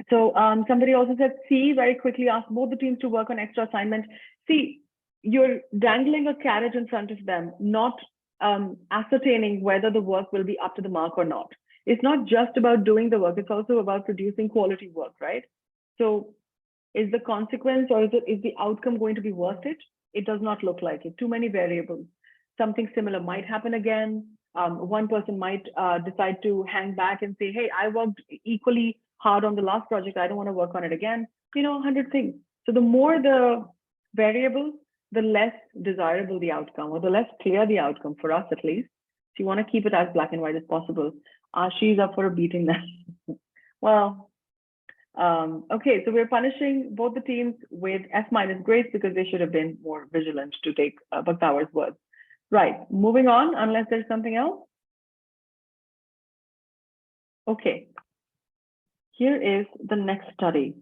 So somebody also said, C, very quickly asked both the teams to work on extra assignment. See, you're dangling a carrot in front of them, not ascertaining whether the work will be up to the mark or not. It's not just about doing the work, it's also about producing quality work, right? So is the consequence or is the outcome going to be worth it? It does not look like it. Too many variables. Something similar might happen again. One person might decide to hang back and say, hey, I worked equally hard on the last project. I don't want to work on it again. 100 things. So the more the variables, the less desirable the outcome, or the less clear the outcome for us, at least. So you want to keep it as black and white as possible. She's up for a beating now. Well, okay, so we're punishing both the teams with F- grades because they should have been more vigilant, to take Bhaktavar's words. Right, moving on, unless there's something else. Okay, here is the next study.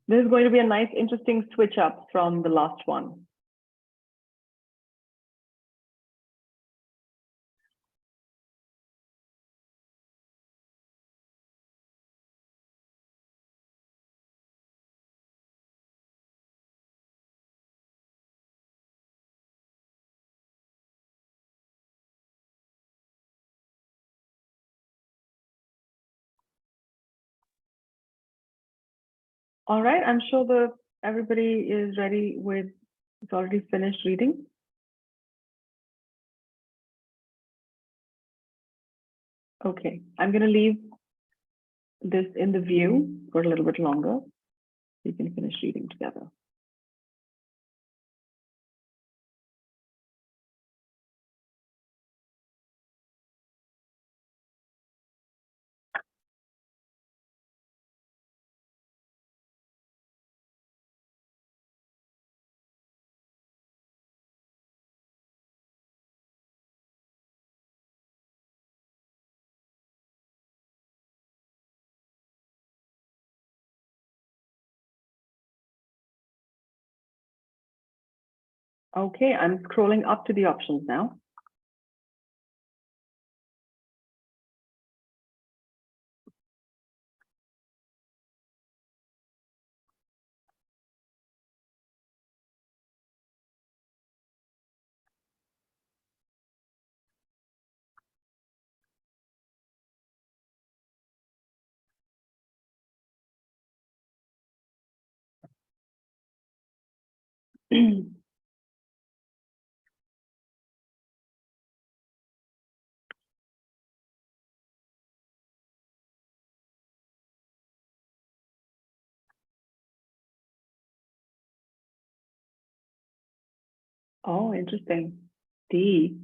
This is going to be a nice, interesting switch up from the last one. All right, I'm sure everybody is ready with, it's already finished reading. Okay, I'm going to leave this in the view for a little bit longer. You can finish reading together. Okay, I'm scrolling up to the options now. Oh, interesting. D.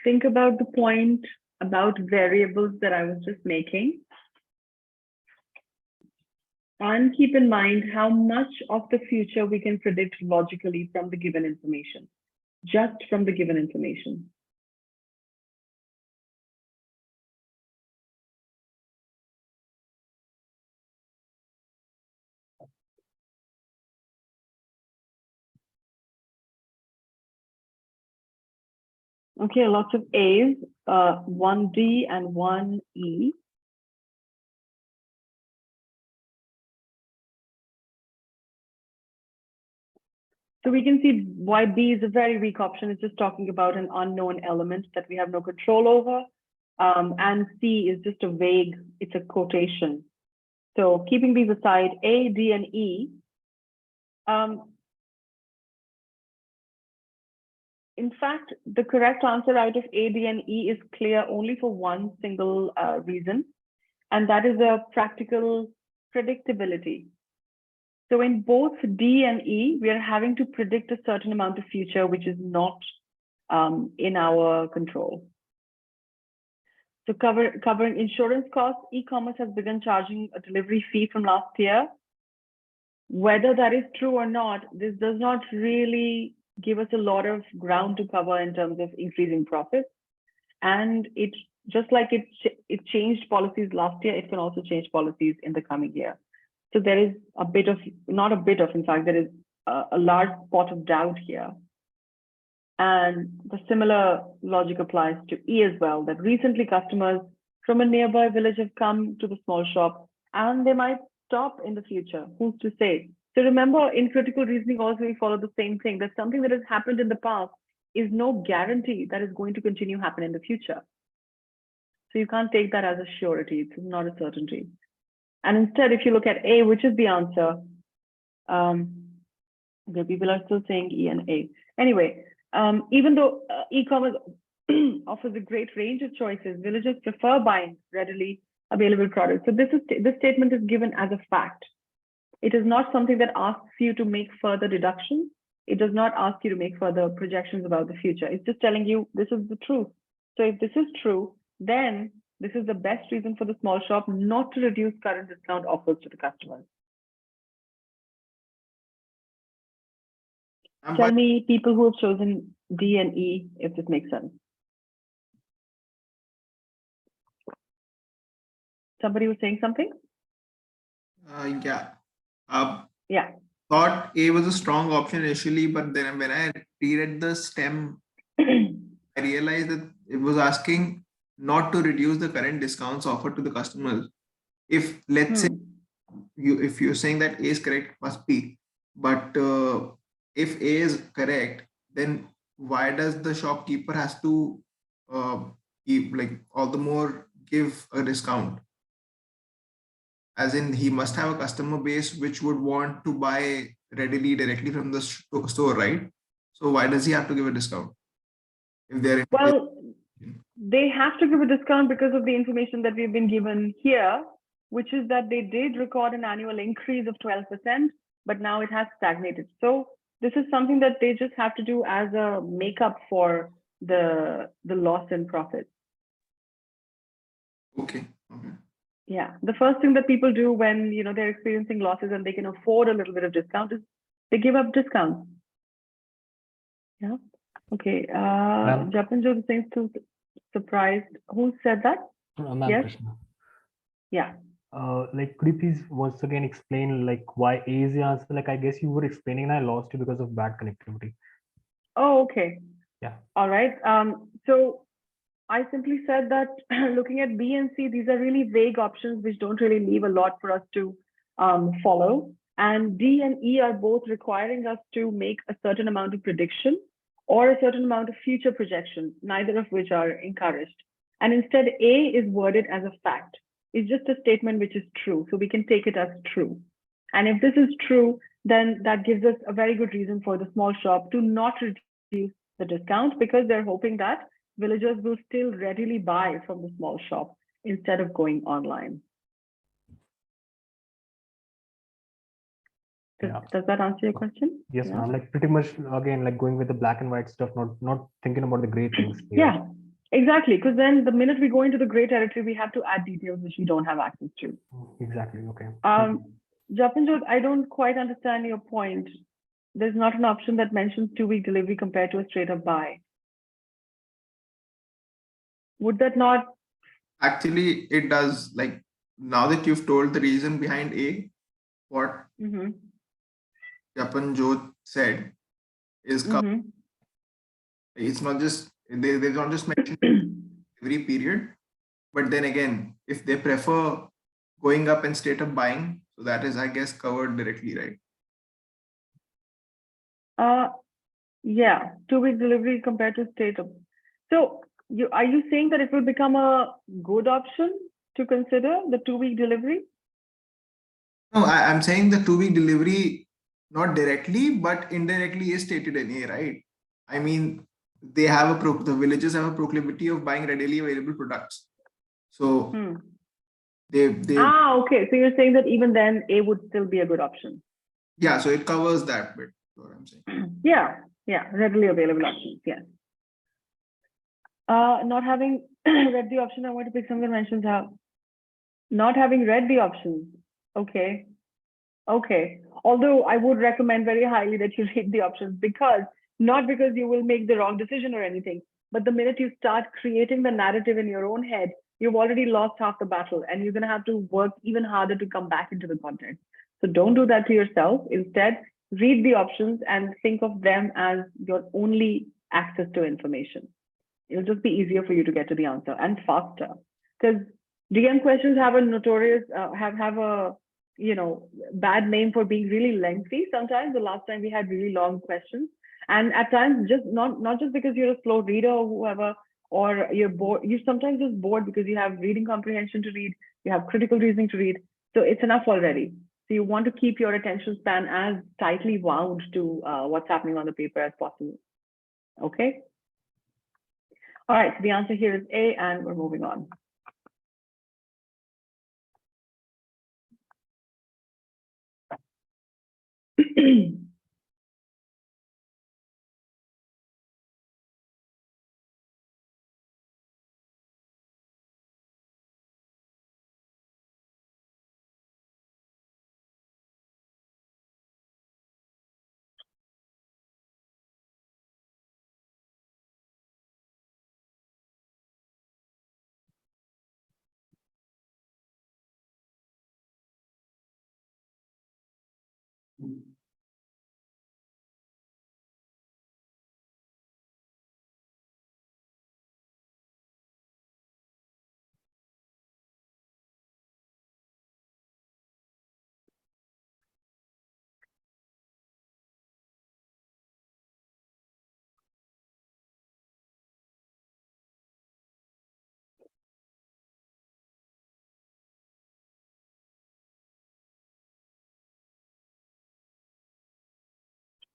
Think about the point about variables that I was just making. And keep in mind how much of the future we can predict logically from the given information, just from the given information. Okay, lots of A's, 1D and 1E. So we can see why B is a very weak option. It's just talking about an unknown element that we have no control over. And C is just a vague, it's a quotation. So keeping these aside, A, D, and E. In fact, the correct answer out of A, D, and E is clear only for one single reason, and that is a practical predictability. So in both D and E, we are having to predict a certain amount of future, which is not in our control. So covering insurance costs, e-commerce has begun charging a delivery fee from last year. Whether that is true or not, this does not really give us a lot of ground to cover in terms of increasing profits. And it just like it changed policies last year, it can also change policies in the coming year. So there is a bit of, not a bit of, in fact, there is a large spot of doubt here. And the similar logic applies to E as well, that recently customers from a nearby village have come to the small shop and they might stop in the future. Who's to say? So remember, in critical reasoning also we follow the same thing, that something that has happened in the past is no guarantee that is going to continue to happen in the future. So you can't take that as a surety, it's not a certainty. And instead, if you look at A, which is the answer, the people are still saying E and A. Anyway, even though e-commerce offers a great range of choices, villagers prefer buying readily available products. So this statement is given as a fact. It is not something that asks you to make further deductions. It does not ask you to make further projections about the future. It's just telling you this is the truth. So if this is true, then this is the best reason for the small shop not to reduce current discount offers to the customers. Tell me people who have chosen D and E if this makes sense. Somebody was saying something? Yeah. Thought A was a strong option initially, but then when I reread the stem, I realized that it was asking not to reduce the current discounts offered to the customers. If let's say if you're saying that A is correct, must be. But if A is correct, then why does the shopkeeper has to keep like all the more give a discount? As in, he must have a customer base which would want to buy readily directly from the store, right? So why does he have to give a discount? If they're they have to give a discount because of the information that we've been given here, which is that they did record an annual increase of 12%, but now it has stagnated. So this is something that they just have to do as a makeup for the loss in profit. Okay. Yeah, the first thing that people do when they're experiencing losses and they can afford a little bit of discount is they give up discounts. Yeah. Okay. Japanjo is saying still surprised. Who said that? Yes. Krishna. Yeah. Like, could you please once again explain like why A is the answer? Like, I guess you were explaining and I lost you because of bad connectivity. Oh, okay. Yeah. All right. So I simply said that looking at B and C, these are really vague options which don't really leave a lot for us to follow. And D and E are both requiring us to make a certain amount of prediction or a certain amount of future projection, neither of which are encouraged. And instead, A is worded as a fact. It's just a statement which is true. So we can take it as true. And if this is true, then that gives us a very good reason for the small shop to not reduce the discount, because they're hoping that villagers will still readily buy from the small shop instead of going online. Does that answer your question? Yes, ma'am. Like pretty much again, like going with the black and white stuff, not thinking about the gray things. Yeah. Exactly, because then the minute we go into the gray territory, we have to add details which we don't have access to. Exactly. Okay. Japanjot, I don't quite understand your point. There's not an option that mentions 2-week delivery compared to a straight up buy. Would that not? Actually, it does. Like, now that you've told the reason behind A, what Japanjot said is it's not just they've not just mentioned every period, but then again, if they prefer going up and straight up buying, so that is, I guess, covered directly, right? Yeah, 2-week delivery compared to straight up. So are you saying that it will become a good option to consider the 2-week delivery? No, I'm saying the 2-week delivery, not directly, but indirectly is stated in A, right? I mean, they have the villages have a proclivity of buying readily available products. So they okay. So you're saying that even then A would still be a good option. Yeah, so it covers that bit, what I'm saying. Yeah, readily available options, yes. Not having read the option, I want to pick something that mentions how not having read the options. Okay. Although I would recommend very highly that you read the options, because not because you will make the wrong decision or anything, but the minute you start creating the narrative in your own head, you've already lost half the battle and you're going to have to work even harder to come back into the content. So don't do that to yourself. Instead, read the options and think of them as your only access to information. It'll just be easier for you to get to the answer and faster, because DM questions have a notorious have a bad name for being really lengthy. Sometimes the last time we had really long questions, and at times just not just because you're a slow reader or whoever, or you're bored. You're sometimes just bored because you have reading comprehension to read, you have critical reasoning to read, so it's enough already. So you want to keep your attention span as tightly wound to what's happening on the paper as possible. Okay. All right, so the answer here is A, and we're moving on.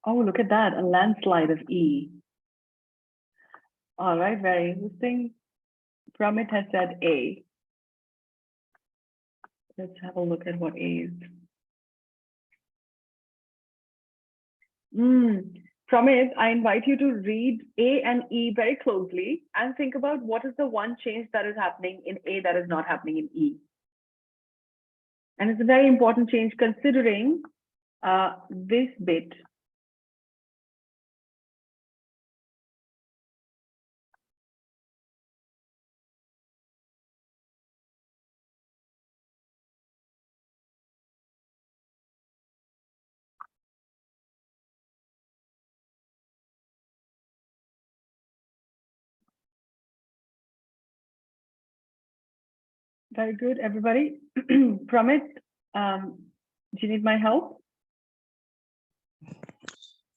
Oh, look at that, a landslide of E. All right, very interesting. Pramit has said A. Let's have a look at what A is. Pramit, I invite you to read A and E very closely and think about what is the one change that is happening in A that is not happening in E. And it's a very important change considering this bit. Very good, everybody. Pramit, do you need my help?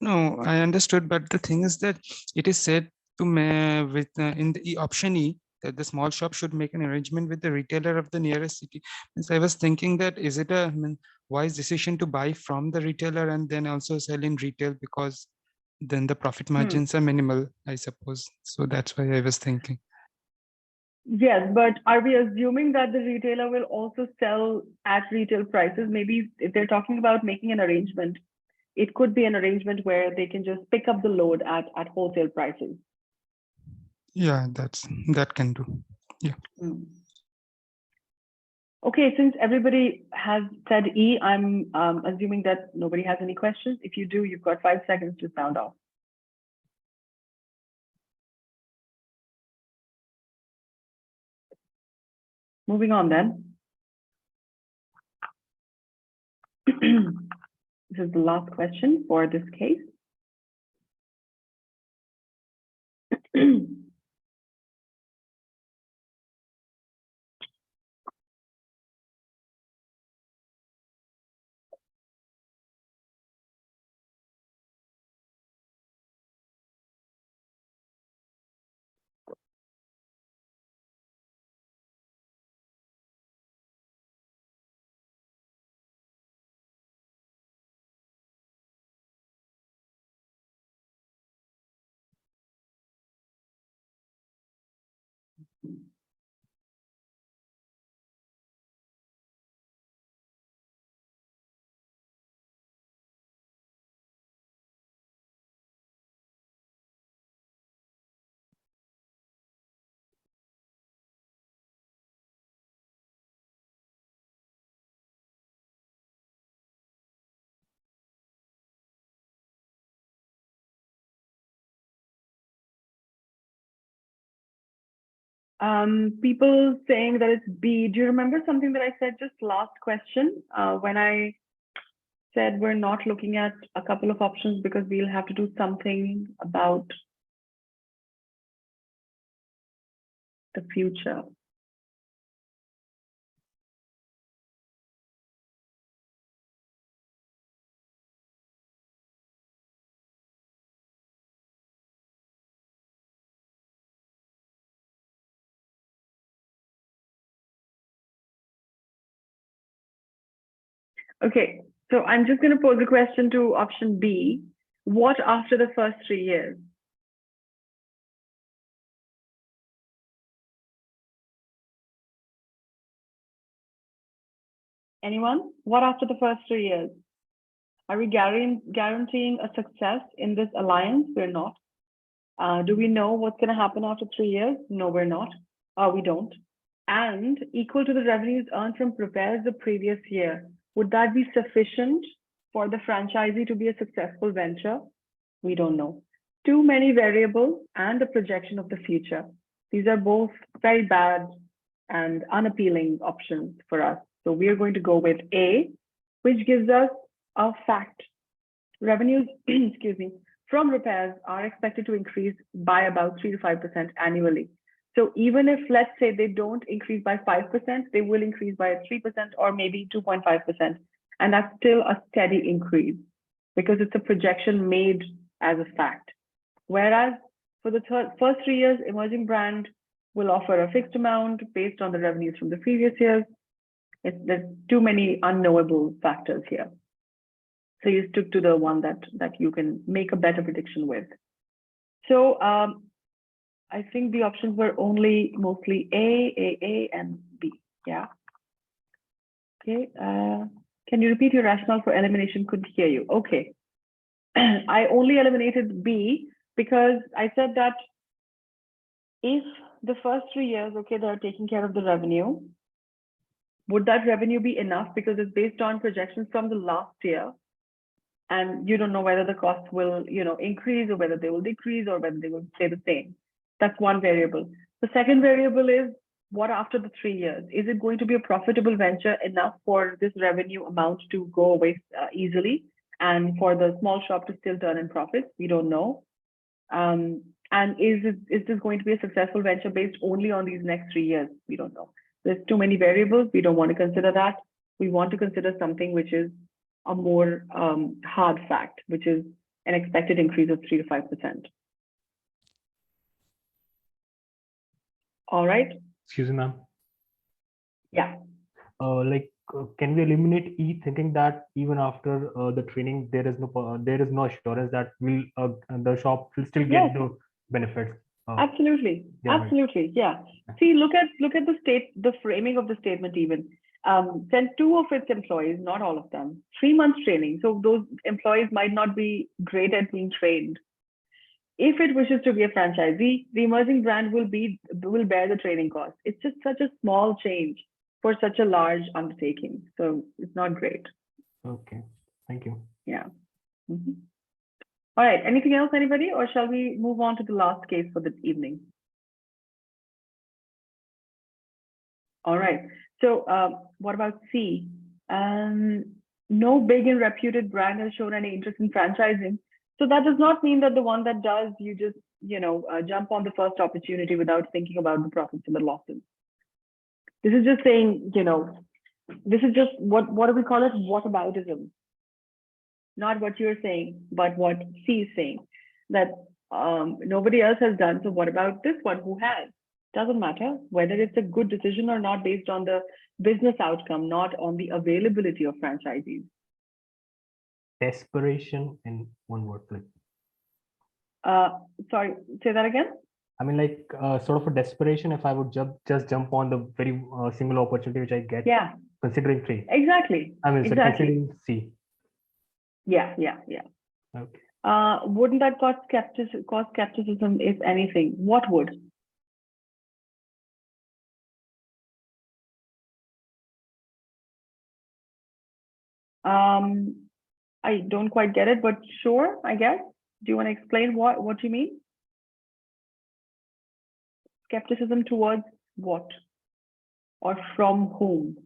No, I understood, but the thing is that it is said to in the option E that the small shop should make an arrangement with the retailer of the nearest city. So I was thinking that is it a wise decision to buy from the retailer and then also sell in retail, because then the profit margins are minimal, I suppose. So that's why I was thinking. Yes, but are we assuming that the retailer will also sell at retail prices? Maybe if they're talking about making an arrangement, it could be an arrangement where they can just pick up the load at wholesale prices. Yeah, that can do. Yeah. Okay, since everybody has said E, I'm assuming that nobody has any questions. If you do, you've got 5 seconds to sound off. Moving on then. This is the last question for this case. People saying that it's B. Do you remember something that I said just last question when I said we're not looking at a couple of options because we'll have to do something about the future? Okay, so I'm just going to pose a question to option B. What after the first 3 years? Anyone? What after the first 3 years? Are we guaranteeing a success in this alliance? We're not. Do we know what's going to happen after 3 years? No, we're not. We don't. And equal to the revenues earned from repairs the previous year. Would that be sufficient for the franchisee to be a successful venture? We don't know. Too many variables and the projection of the future. These are both very bad and unappealing options for us. So we are going to go with A, which gives us a fact. Revenues, excuse me, from repairs are expected to increase by about 3 to 5% annually. So even if, let's say, they don't increase by 5%, they will increase by 3% or maybe 2.5%. And that's still a steady increase because it's a projection made as a fact. Whereas for the first 3 years, emerging brand will offer a fixed amount based on the revenues from the previous years. There's too many unknowable factors here. So you stick to the one that you can make a better prediction with. So I think the options were mostly A, and B. Yeah. Okay. Can you repeat your rationale for elimination? Couldn't hear you. Okay. I only eliminated B because I said that if the first 3 years, okay, they're taking care of the revenue, would that revenue be enough? Because it's based on projections from the last year. And you don't know whether the costs will, increase or whether they will decrease or whether they will stay the same. That's one variable. The second variable is what after the 3 years? Is it going to be a profitable venture enough for this revenue amount to go away easily and for the small shop to still turn in profits? We don't know. And is this going to be a successful venture based only on these next 3 years? We don't know. There's too many variables. We don't want to consider that. We want to consider something which is a more hard fact, which is an expected increase of 3 to 5%. All right. Excuse me, ma'am. Yeah. Can we eliminate E, thinking that even after the training, there is no assurance that the shop will still get the benefits? Absolutely. Absolutely. Yeah. See, look at the framing of the statement even. Send 2 of its employees, not all of them, 3 months training. So those employees might not be great at being trained. if it wishes to be a franchisee, the emerging brand will bear the training cost. It's just such a small change for such a large undertaking. So it's not great. Okay, thank you. Yeah. Mhm. All right, anything else, anybody? Or shall we move on to the last case for this evening? All right, so what about C? No big and reputed brand has shown any interest in franchising. So that does not mean that the one that does, you just, jump on the first opportunity without thinking about the profits and the losses. This is just saying, this is just what do we call it? Whataboutism. Not what you're saying, but what C is saying, that nobody else has done. So what about this one? Who has? Doesn't matter whether it's a good decision or not based on the business outcome, not on the availability of franchisees. Desperation in one word, please. Sorry, say that again. I mean, like sort of a desperation if I would just jump on the very single opportunity which I get. Yeah. Considering three. Exactly. I mean, exactly. Considering C. Yeah. Okay. Wouldn't that cause skepticism, if anything? What would? I don't quite get it, but sure, I guess. Do you want to explain what you mean? Skepticism towards what? Or from whom?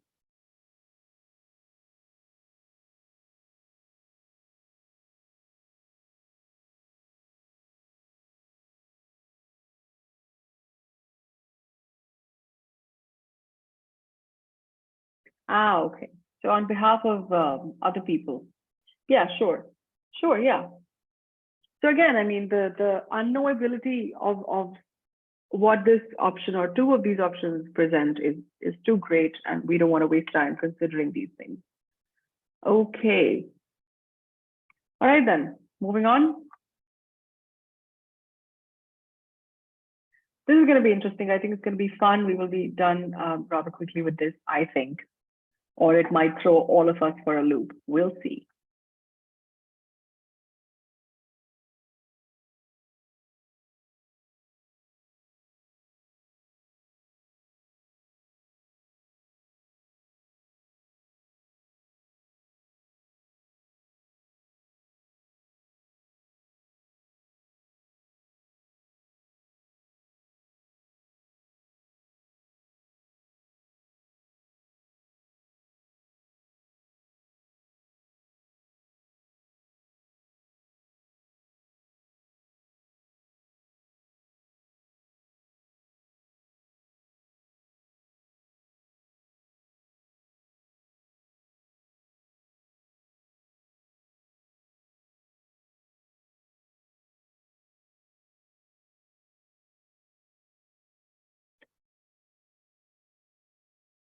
Okay. So on behalf of other people. Yeah, sure, yeah. So again, I mean, the unknowability of what this option or two of these options present is too great, and we don't want to waste time considering these things. Okay. All right then, moving on. This is going to be interesting. I think it's going to be fun. We will be done rather quickly with this, I think. Or it might throw all of us for a loop. We'll see.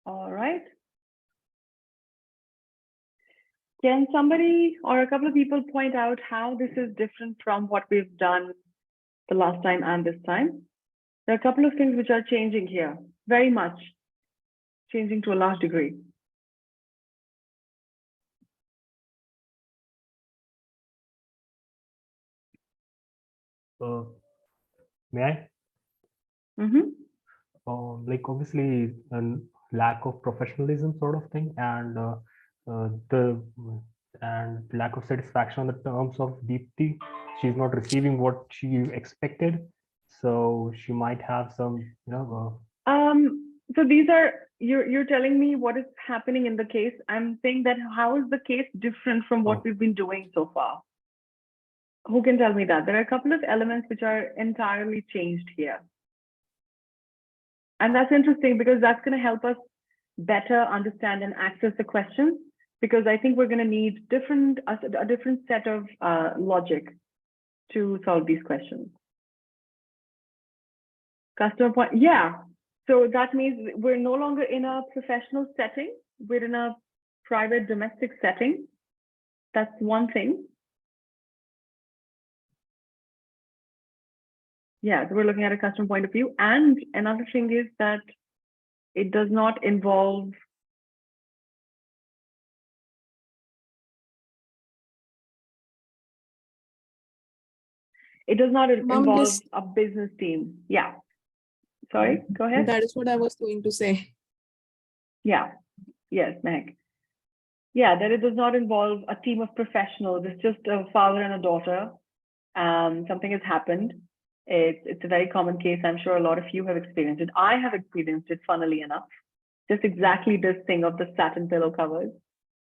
All right. Can somebody or a couple of people point out how this is different from what we've done the last time and this time? There are a couple of things which are changing here, very much changing to a large degree. May I? Like obviously a lack of professionalism sort of thing, and the lack of satisfaction on the terms of Deepti. She's not receiving what she expected, so she might have some, So these are you're telling me what is happening in the case. I'm saying that how is the case different from what we've been doing so far? Who can tell me that? There are a couple of elements which are entirely changed here. And that's interesting because that's going to help us better understand and access the questions, because I think we're going to need a different set of logic to solve these questions. Customer point, yeah. So that means we're no longer in a professional setting. We're in a private domestic setting. That's one thing. Yeah, so we're looking at a customer point of view. And another thing is that it does not involve It does not Ma'am, involve this, a business team. Yeah. Sorry, go ahead. that is what I was going to say. Yeah. Yes, Mehak. Yeah, that it does not involve a team of professionals. It's just a father and a daughter. Something has happened. It's a very common case. I'm sure a lot of you have experienced it. I have experienced it, funnily enough. Just exactly this thing of the satin pillow covers.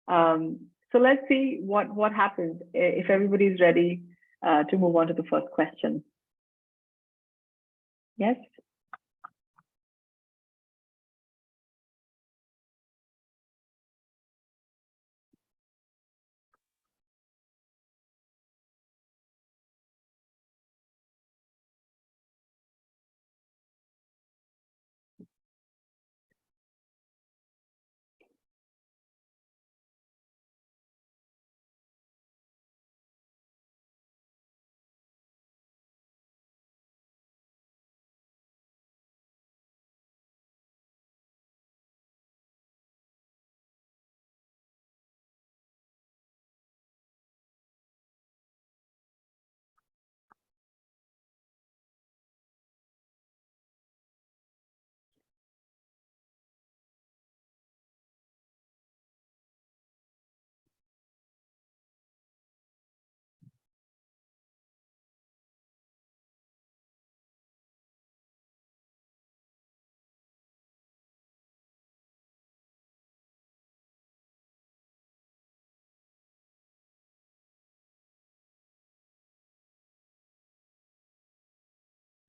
So let's see what happens if everybody's ready to move on to the first question. Yes?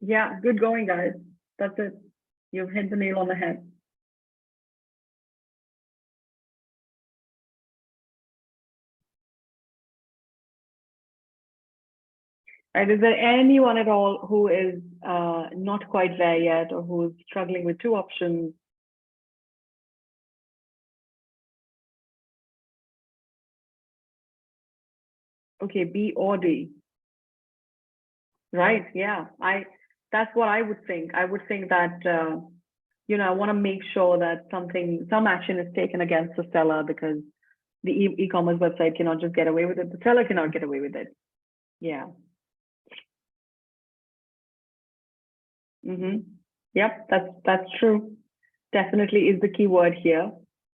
Yeah, good going, guys. That's it. You've hit the nail on the head. Right, is there anyone at all who is not quite there yet or who's struggling with two options? Okay, B or D. Right, yeah. That's what I would think. I would think that I want to make sure that some action is taken against the seller because the e-commerce website cannot just get away with it. The seller cannot get away with it. Yeah. Yep, that's true. Definitely is the key word here,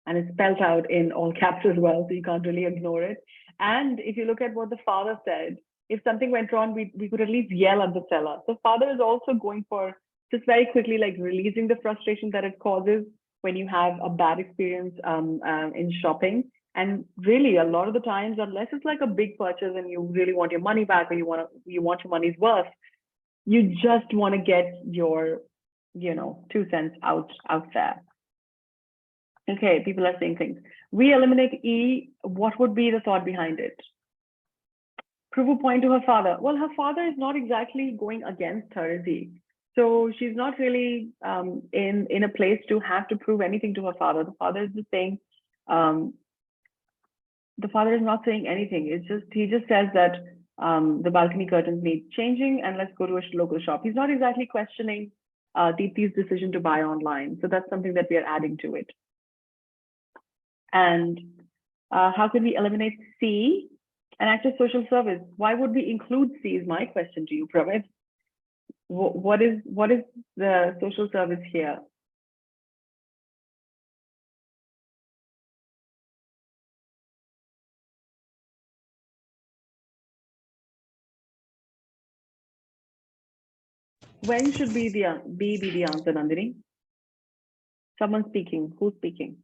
and it's spelled out in all caps as well, so you can't really ignore it. And if you look at what the father said, if something went wrong, we could at least yell at the seller. So father is also going for just very quickly like releasing the frustration that it causes when you have a bad experience in shopping. And really, a lot of the times, unless it's like a big purchase and you really want your money back or you want your money's worth, you just want to get your 2 cents out there. Okay, people are saying things. We eliminate E. What would be the thought behind it? Prove a point to her father. Well, her father is not exactly going against her, is he? So she's not really in a place to have to prove anything to her father. The father is just saying, the father is not saying anything. He just says that the balcony curtains need changing and let's go to a local shop. He's not exactly questioning Deepti's decision to buy online. So that's something that we are adding to it. And how could we eliminate C? An active social service. Why would we include C is my question to you, Pravit. What is the social service here? When should be the B be the answer, Nandini? Someone speaking. Who's speaking?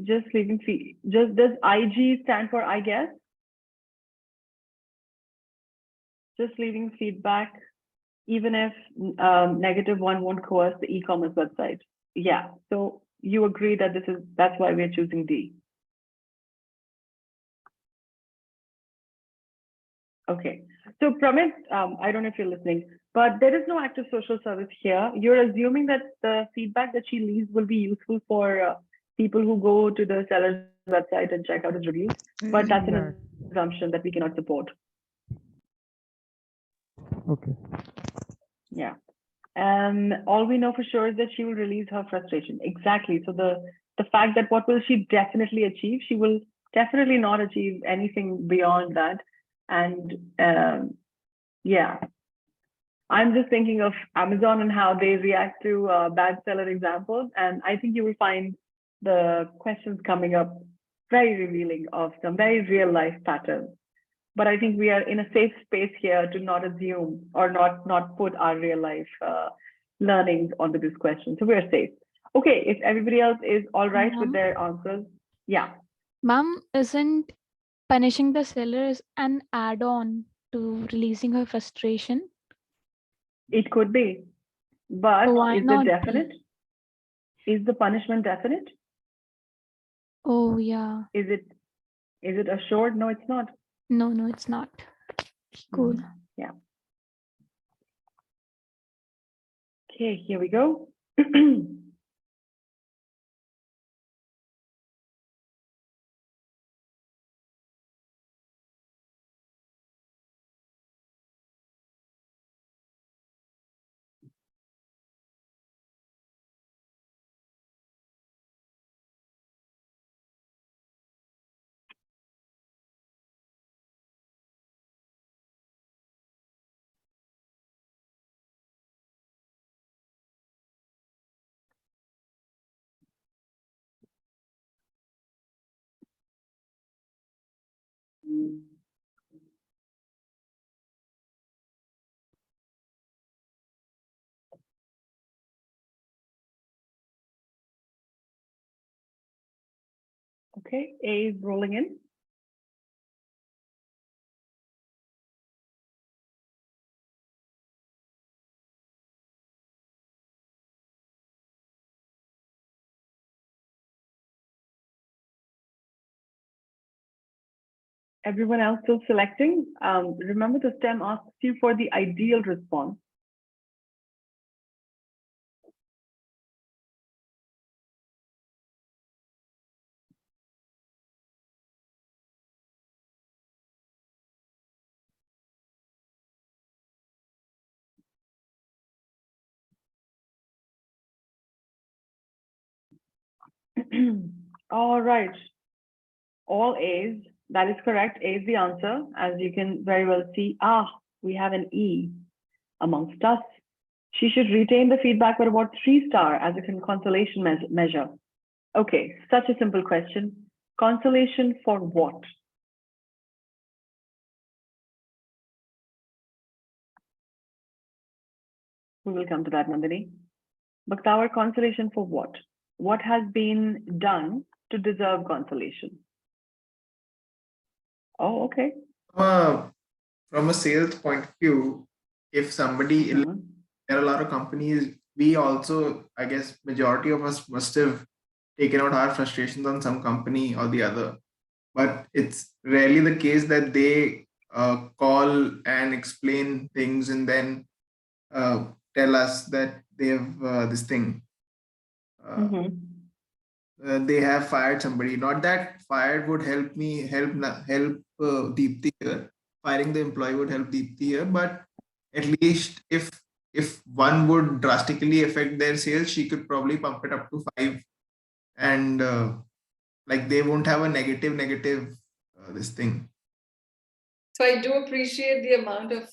Just leaving feed. Does IG stand for I guess? Just leaving feedback, even if -1 won't coerce the e-commerce website. Yeah. So you agree that that's why we're choosing D. Okay. So Pramit, I don't know if you're listening, but there is no active social service here. You're assuming that the feedback that she leaves will be useful for people who go to the seller's website and check out his reviews, but that's an assumption that we cannot support. Okay. Yeah. All we know for sure is that she will release her frustration. Exactly. So the fact that what will she definitely achieve? She will definitely not achieve anything beyond that. And yeah, I'm just thinking of Amazon and how they react to bad seller examples. And I think you will find the questions coming up very revealing of some very real life patterns. But I think we are in a safe space here to not assume or not put our real life learnings onto this question. So we're safe. Okay, if everybody else is all right with their answers, yeah. Ma'am, isn't punishing the sellers an add-on to releasing her frustration? It could be, but So why is not it be? definite? Is the punishment definite? Oh yeah. Is it assured? No, it's not. No, it's not. Cool. Yeah. Okay, here we go. Okay, A is rolling in. Everyone else still selecting. Remember, the STEM asks you for the ideal response. All right. All A's. That is correct. A is the answer. As you can very well see, we have an E amongst us. She should retain the feedback but about 3-star as a consolation measure. Okay, such a simple question. Consolation for what? We will come to that, Nandini. Bhaktawar, consolation for what? What has been done to deserve consolation? Oh, okay. From a sales point of view, if somebody, there are a lot of companies, we also, I guess, majority of us must have taken out our frustrations on some company or the other. But it's rarely the case that they call and explain things and then tell us that they have this thing. They have fired somebody. Not that fired would help Deepthi here. Firing the employee would help Deepthi here, but at least if one would drastically affect their sales, she could probably pump it up to 5, and like they won't have a negative this thing. So I do appreciate the amount of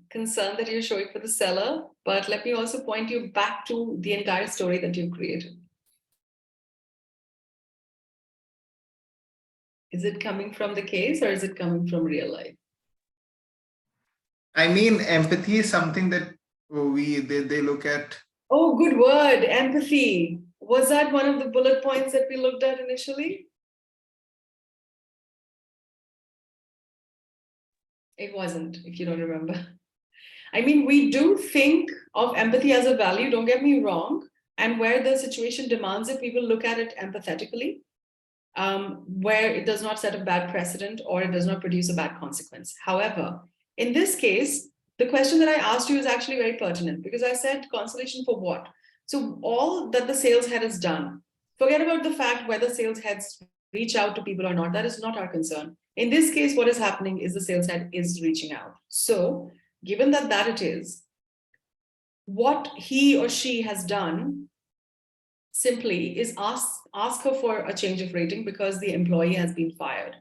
concern that you're showing for the seller, but let me also point you back to the entire story that you've created. Is it coming from the case or is it coming from real life? I mean, empathy is something that they look at. Oh, good word, empathy. Was that one of the bullet points that we looked at initially? It wasn't, if you don't remember. I mean, we do think of empathy as a value, don't get me wrong. And where the situation demands it, we will look at it empathetically, where it does not set a bad precedent or it does not produce a bad consequence. However, in this case, the question that I asked you is actually very pertinent because I said consolation for what? So all that the sales head has done, forget about the fact whether sales heads reach out to people or not. That is not our concern. In this case, what is happening is the sales head is reaching out. So given that it is, what he or she has done simply is ask her for a change of rating because the employee has been fired.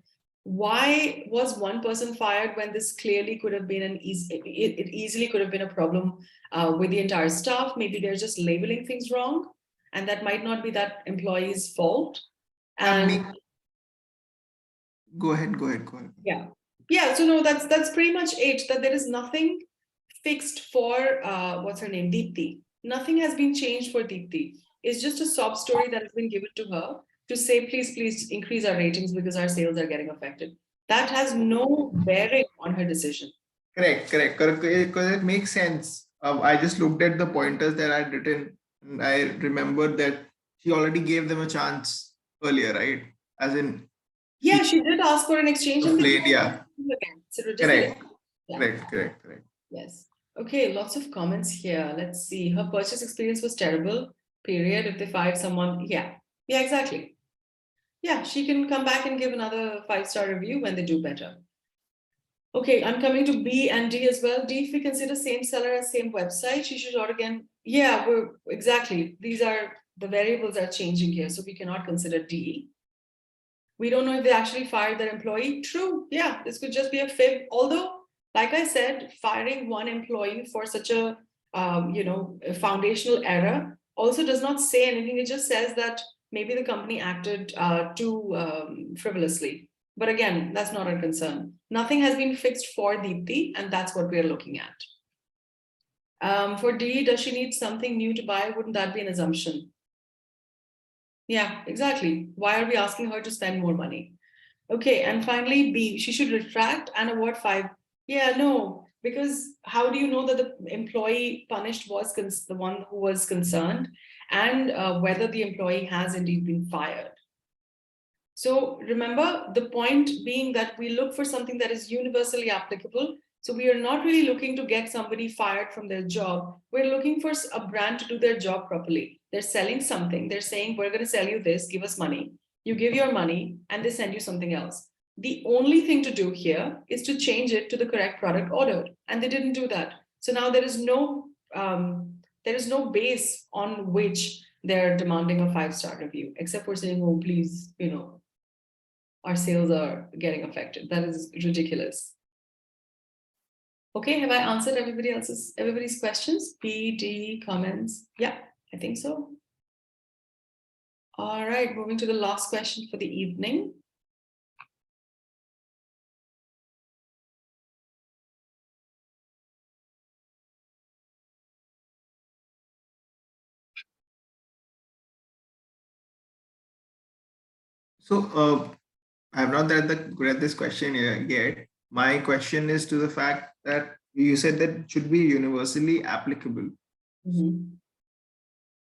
Why was one person fired when this clearly could have been it easily could have been a problem with the entire staff? Maybe they're just labeling things wrong, and that might not be that employee's fault. And go ahead. Yeah. So no, that's pretty much it. That there is nothing fixed for what's her name, Deepthi. Nothing has been changed for Deepthi. It's just a sob story that has been given to her to say, please increase our ratings because our sales are getting affected. That has no bearing on her decision. Correct. Because it makes sense. I just looked at the pointers that I'd written, and I remembered that she already gave them a chance earlier, right? As in, yeah, she did ask for an exchange and played, yeah. Correct. Yes. Okay, lots of comments here. Let's see. Her purchase experience was terrible. Period. If they fired someone, yeah, exactly. Yeah, she can come back and give another 5-star review when they do better. Okay, I'm coming to B and D as well. D, if we consider same seller as same website, she should not again. Yeah, exactly. These are the variables are changing here, so we cannot consider D. We don't know if they actually fired their employee. True. Yeah, this could just be a fib. Although, like I said, firing one employee for such a a foundational error also does not say anything. It just says that maybe the company acted too frivolously. But again, that's not our concern. Nothing has been fixed for Deepthi, and that's what we're looking at. For D, does she need something new to buy? Wouldn't that be an assumption? Yeah, exactly. Why are we asking her to spend more money? Okay, and finally, B, she should retract and award 5. Yeah, no, because how do you know that the employee punished was the one who was concerned, and whether the employee has indeed been fired? So remember, the point being that we look for something that is universally applicable. So we are not really looking to get somebody fired from their job. We're looking for a brand to do their job properly. They're selling something. They're saying, we're going to sell you this, give us money. You give your money and they send you something else. The only thing to do here is to change it to the correct product ordered. And they didn't do that. So now there is no base on which they're demanding a 5-star review, except for saying, oh, please, our sales are getting affected. That is ridiculous. Okay, have I answered everybody's questions? B, D, comments? Yeah, I think so. All right, moving to the last question for the evening. So I have not read this question yet. My question is to the fact that you said that it should be universally applicable. Mm-hmm.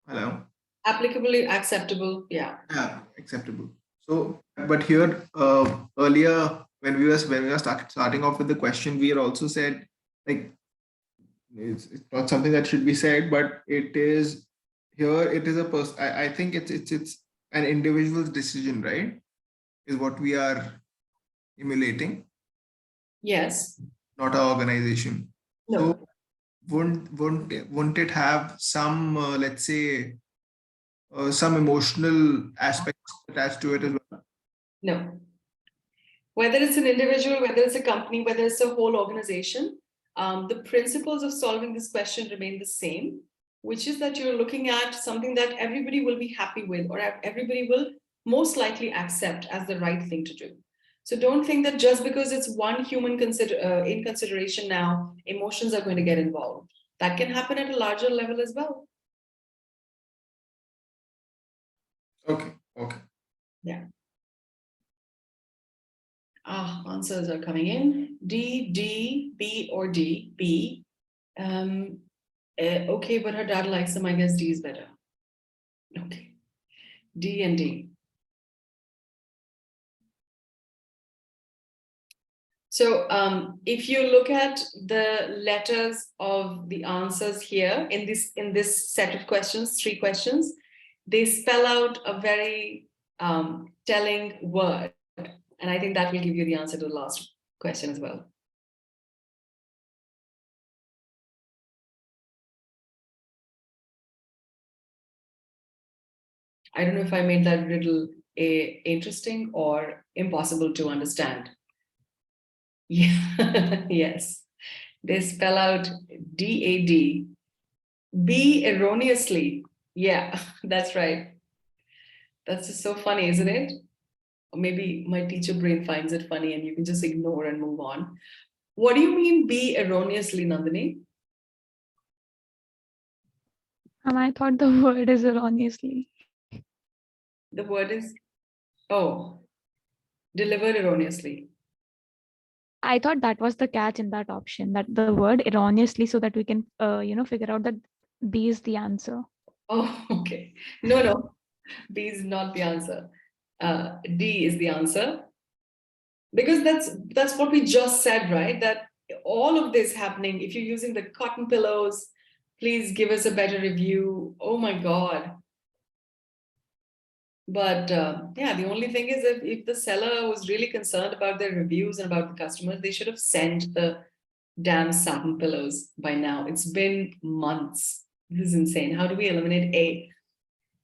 Hello? Applicably acceptable, yeah. Yeah, acceptable. So, but here earlier when we were starting off with the question, we had also said like it's not something that should be said, but it is here. It is a person. I think it's an individual's decision, right? Is what we are emulating. Yes. Not our organization. No. So wouldn't it have some let's say some emotional aspects attached to it as well? No. Whether it's an individual, whether it's a company, whether it's a whole organization, the principles of solving this question remain the same, which is that you're looking at something that everybody will be happy with, or everybody will most likely accept as the right thing to do. So don't think that just because it's one human in consideration now, emotions are going to get involved. That can happen at a larger level as well. Okay. Yeah. Answers are coming in. D, D, B, or D, B. Okay, but her dad likes them. I guess D is better. Okay. D and D. So if you look at the letters of the answers here in this set of questions, 3 questions, they spell out a very telling word. And I think that will give you the answer to the last question as well. I don't know if I made that riddle interesting or impossible to understand. Yeah, yes. They spell out DAD. B erroneously. Yeah, that's right. That's just so funny, isn't it? Or maybe my teacher brain finds it funny and you can just ignore and move on. What do you mean B erroneously, Nandini? I thought the word is erroneously. The word is, oh, delivered erroneously. I thought that was the catch in that option, that the word erroneously, so that we can, figure out that B is the answer. Oh, okay. No. B is not the answer. D is the answer. Because that's what we just said, right? That all of this happening, if you're using the cotton pillows, please give us a better review. Oh my God. But yeah, the only thing is if the seller was really concerned about their reviews and about the customers, they should have sent the damn satin pillows by now. It's been months. This is insane. How do we eliminate A?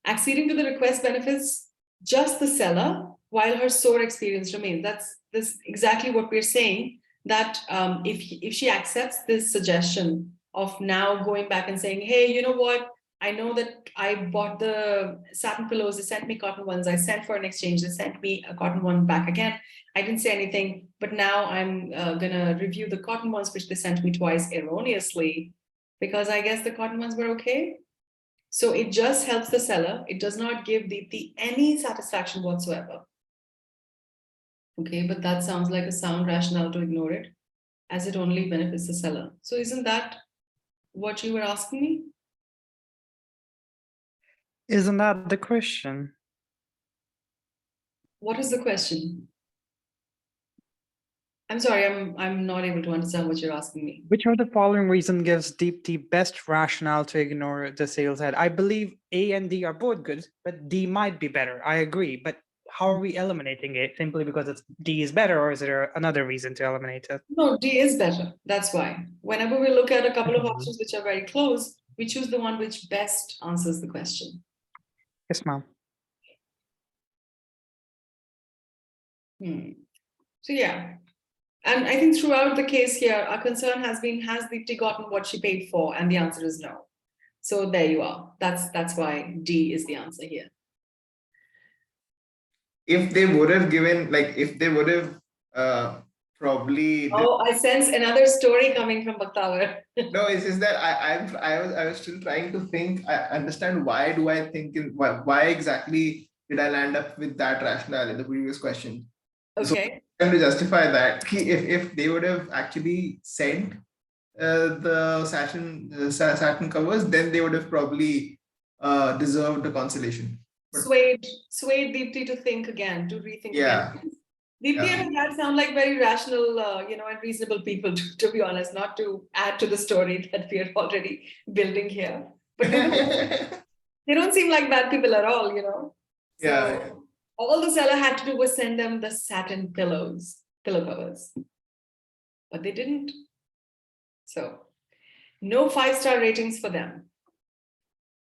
Acceding to the request benefits just the seller while her sore experience remains. That's exactly what we're saying, that if she accepts this suggestion of now going back and saying, hey, you know what? I know that I bought the satin pillows, they sent me cotton ones, I sent for an exchange, they sent me a cotton one back again. I didn't say anything, but now I'm gonna review the cotton ones, which they sent me twice erroneously, because I guess the cotton ones were okay. So it just helps the seller. It does not give Deepthi any satisfaction whatsoever. Okay, but that sounds like a sound rationale to ignore it, as it only benefits the seller. So isn't that what you were asking me? Isn't that the question? What is the question? I'm sorry, I'm not able to understand what you're asking me. Which of the following reason gives Deepthi best rationale to ignore the sales head? I believe A and D are both good, but D might be better. I agree, but how are we eliminating it? Simply because D is better, or is there another reason to eliminate it? No, D is better. That's why. Whenever we look at a couple of options which are very close, we choose the one which best answers the question. Yes, ma'am. So yeah. And I think throughout the case here, our concern has been, has Deepthi gotten what she paid for? And the answer is no. So there you are. That's why D is the answer here. If they would have given, like, if they would have probably. Oh, I sense another story coming from Bhaktawar. No, it's just that I was still trying to think. I understand why do I think why exactly did I land up with that rationale in the previous question? Okay. So I'm trying to justify that if they would have actually sent the satin covers, then they would have probably deserved the consolation. But Swayed Deepthi to think again, to rethink again. Deepthi and that sound like very rational, and reasonable people, to be honest, not to add to the story that we are already building here. But they don't seem like bad people at all, So all the seller had to do was send them the satin pillow covers. But they didn't. So no 5-star ratings for them.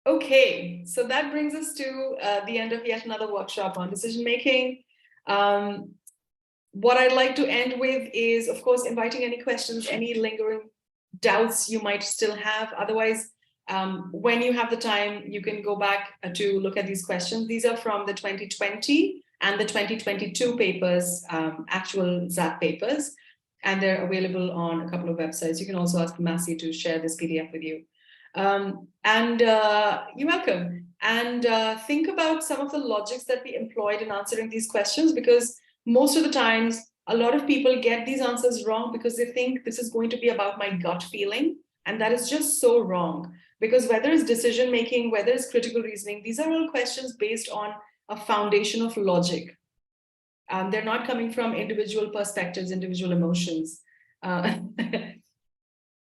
Okay, so that brings us to the end of yet another workshop on decision making. What I'd like to end with is, of course, inviting any questions, any lingering doubts you might still have. Otherwise, when you have the time, you can go back to look at these questions. These are from the 2020 and the 2022 papers, actual XAT papers, and they're available on a couple of websites. You can also ask Massey to share this PDF with you. You're welcome. And think about some of the logics that we employed in answering these questions, because most of the times, a lot of people get these answers wrong because they think this is going to be about my gut feeling. And that is just so wrong, because whether it's decision making, whether it's critical reasoning, these are all questions based on a foundation of logic. They're not coming from individual perspectives, individual emotions.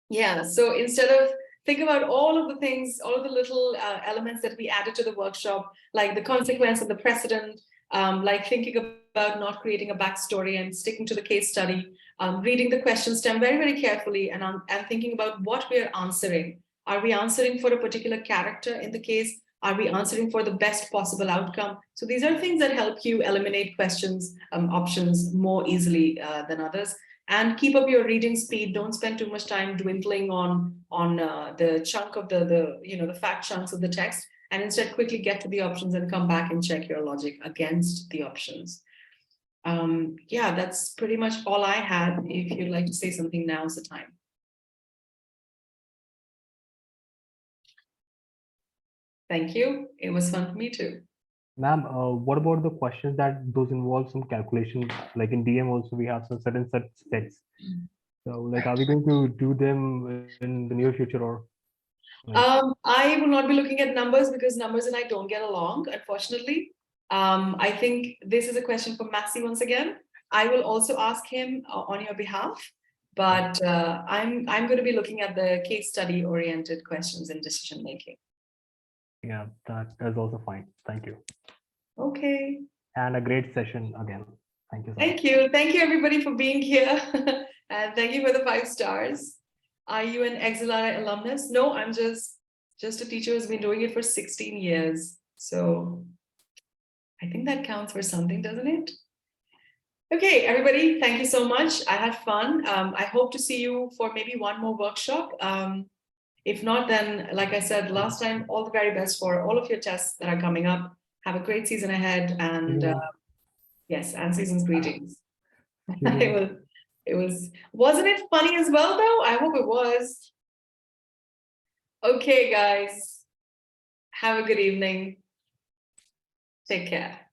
Yeah, so instead of think about all of the things, all of the little elements that we added to the workshop, like the consequence and the precedent, like thinking about not creating a backstory and sticking to the case study, reading the question stem very, very carefully and thinking about what we are answering. Are we answering for a particular character in the case? Are we answering for the best possible outcome? So these are things that help you eliminate questions, options more easily than others. And keep up your reading speed. Don't spend too much time dwindling on the chunk of the fact chunks of the text, and instead quickly get to the options and come back and check your logic against the options. Yeah, that's pretty much all I had. If you'd like to say something, now's the time. Thank you. It was fun for me too. Ma'am, what about the questions that those involve some calculation? Like in DM also, we have some certain sets. So, like, are we going to do them in the near future, or? I will not be looking at numbers because numbers and I don't get along, unfortunately. I think this is a question for Maxi once again. I will also ask him on your behalf, but I'm going to be looking at the case study oriented questions in decision making. Yeah, that is also fine. Thank you. Okay. And a great session again. Thank you so much. Thank you. Thank you everybody for being here. And thank you for the 5 stars. Are you an XAT alumnus? No, I'm just a teacher who's been doing it for 16 years. So I think that counts for something, doesn't it? Okay, everybody, thank you so much. I had fun. I hope to see you for maybe one more workshop. If not, then like I said last time, all the very best for all of your tests that are coming up. Have a great season ahead, and yes, and season's greetings. Wasn't it funny as well though? I hope it was. Okay, guys, have a good evening. Take care.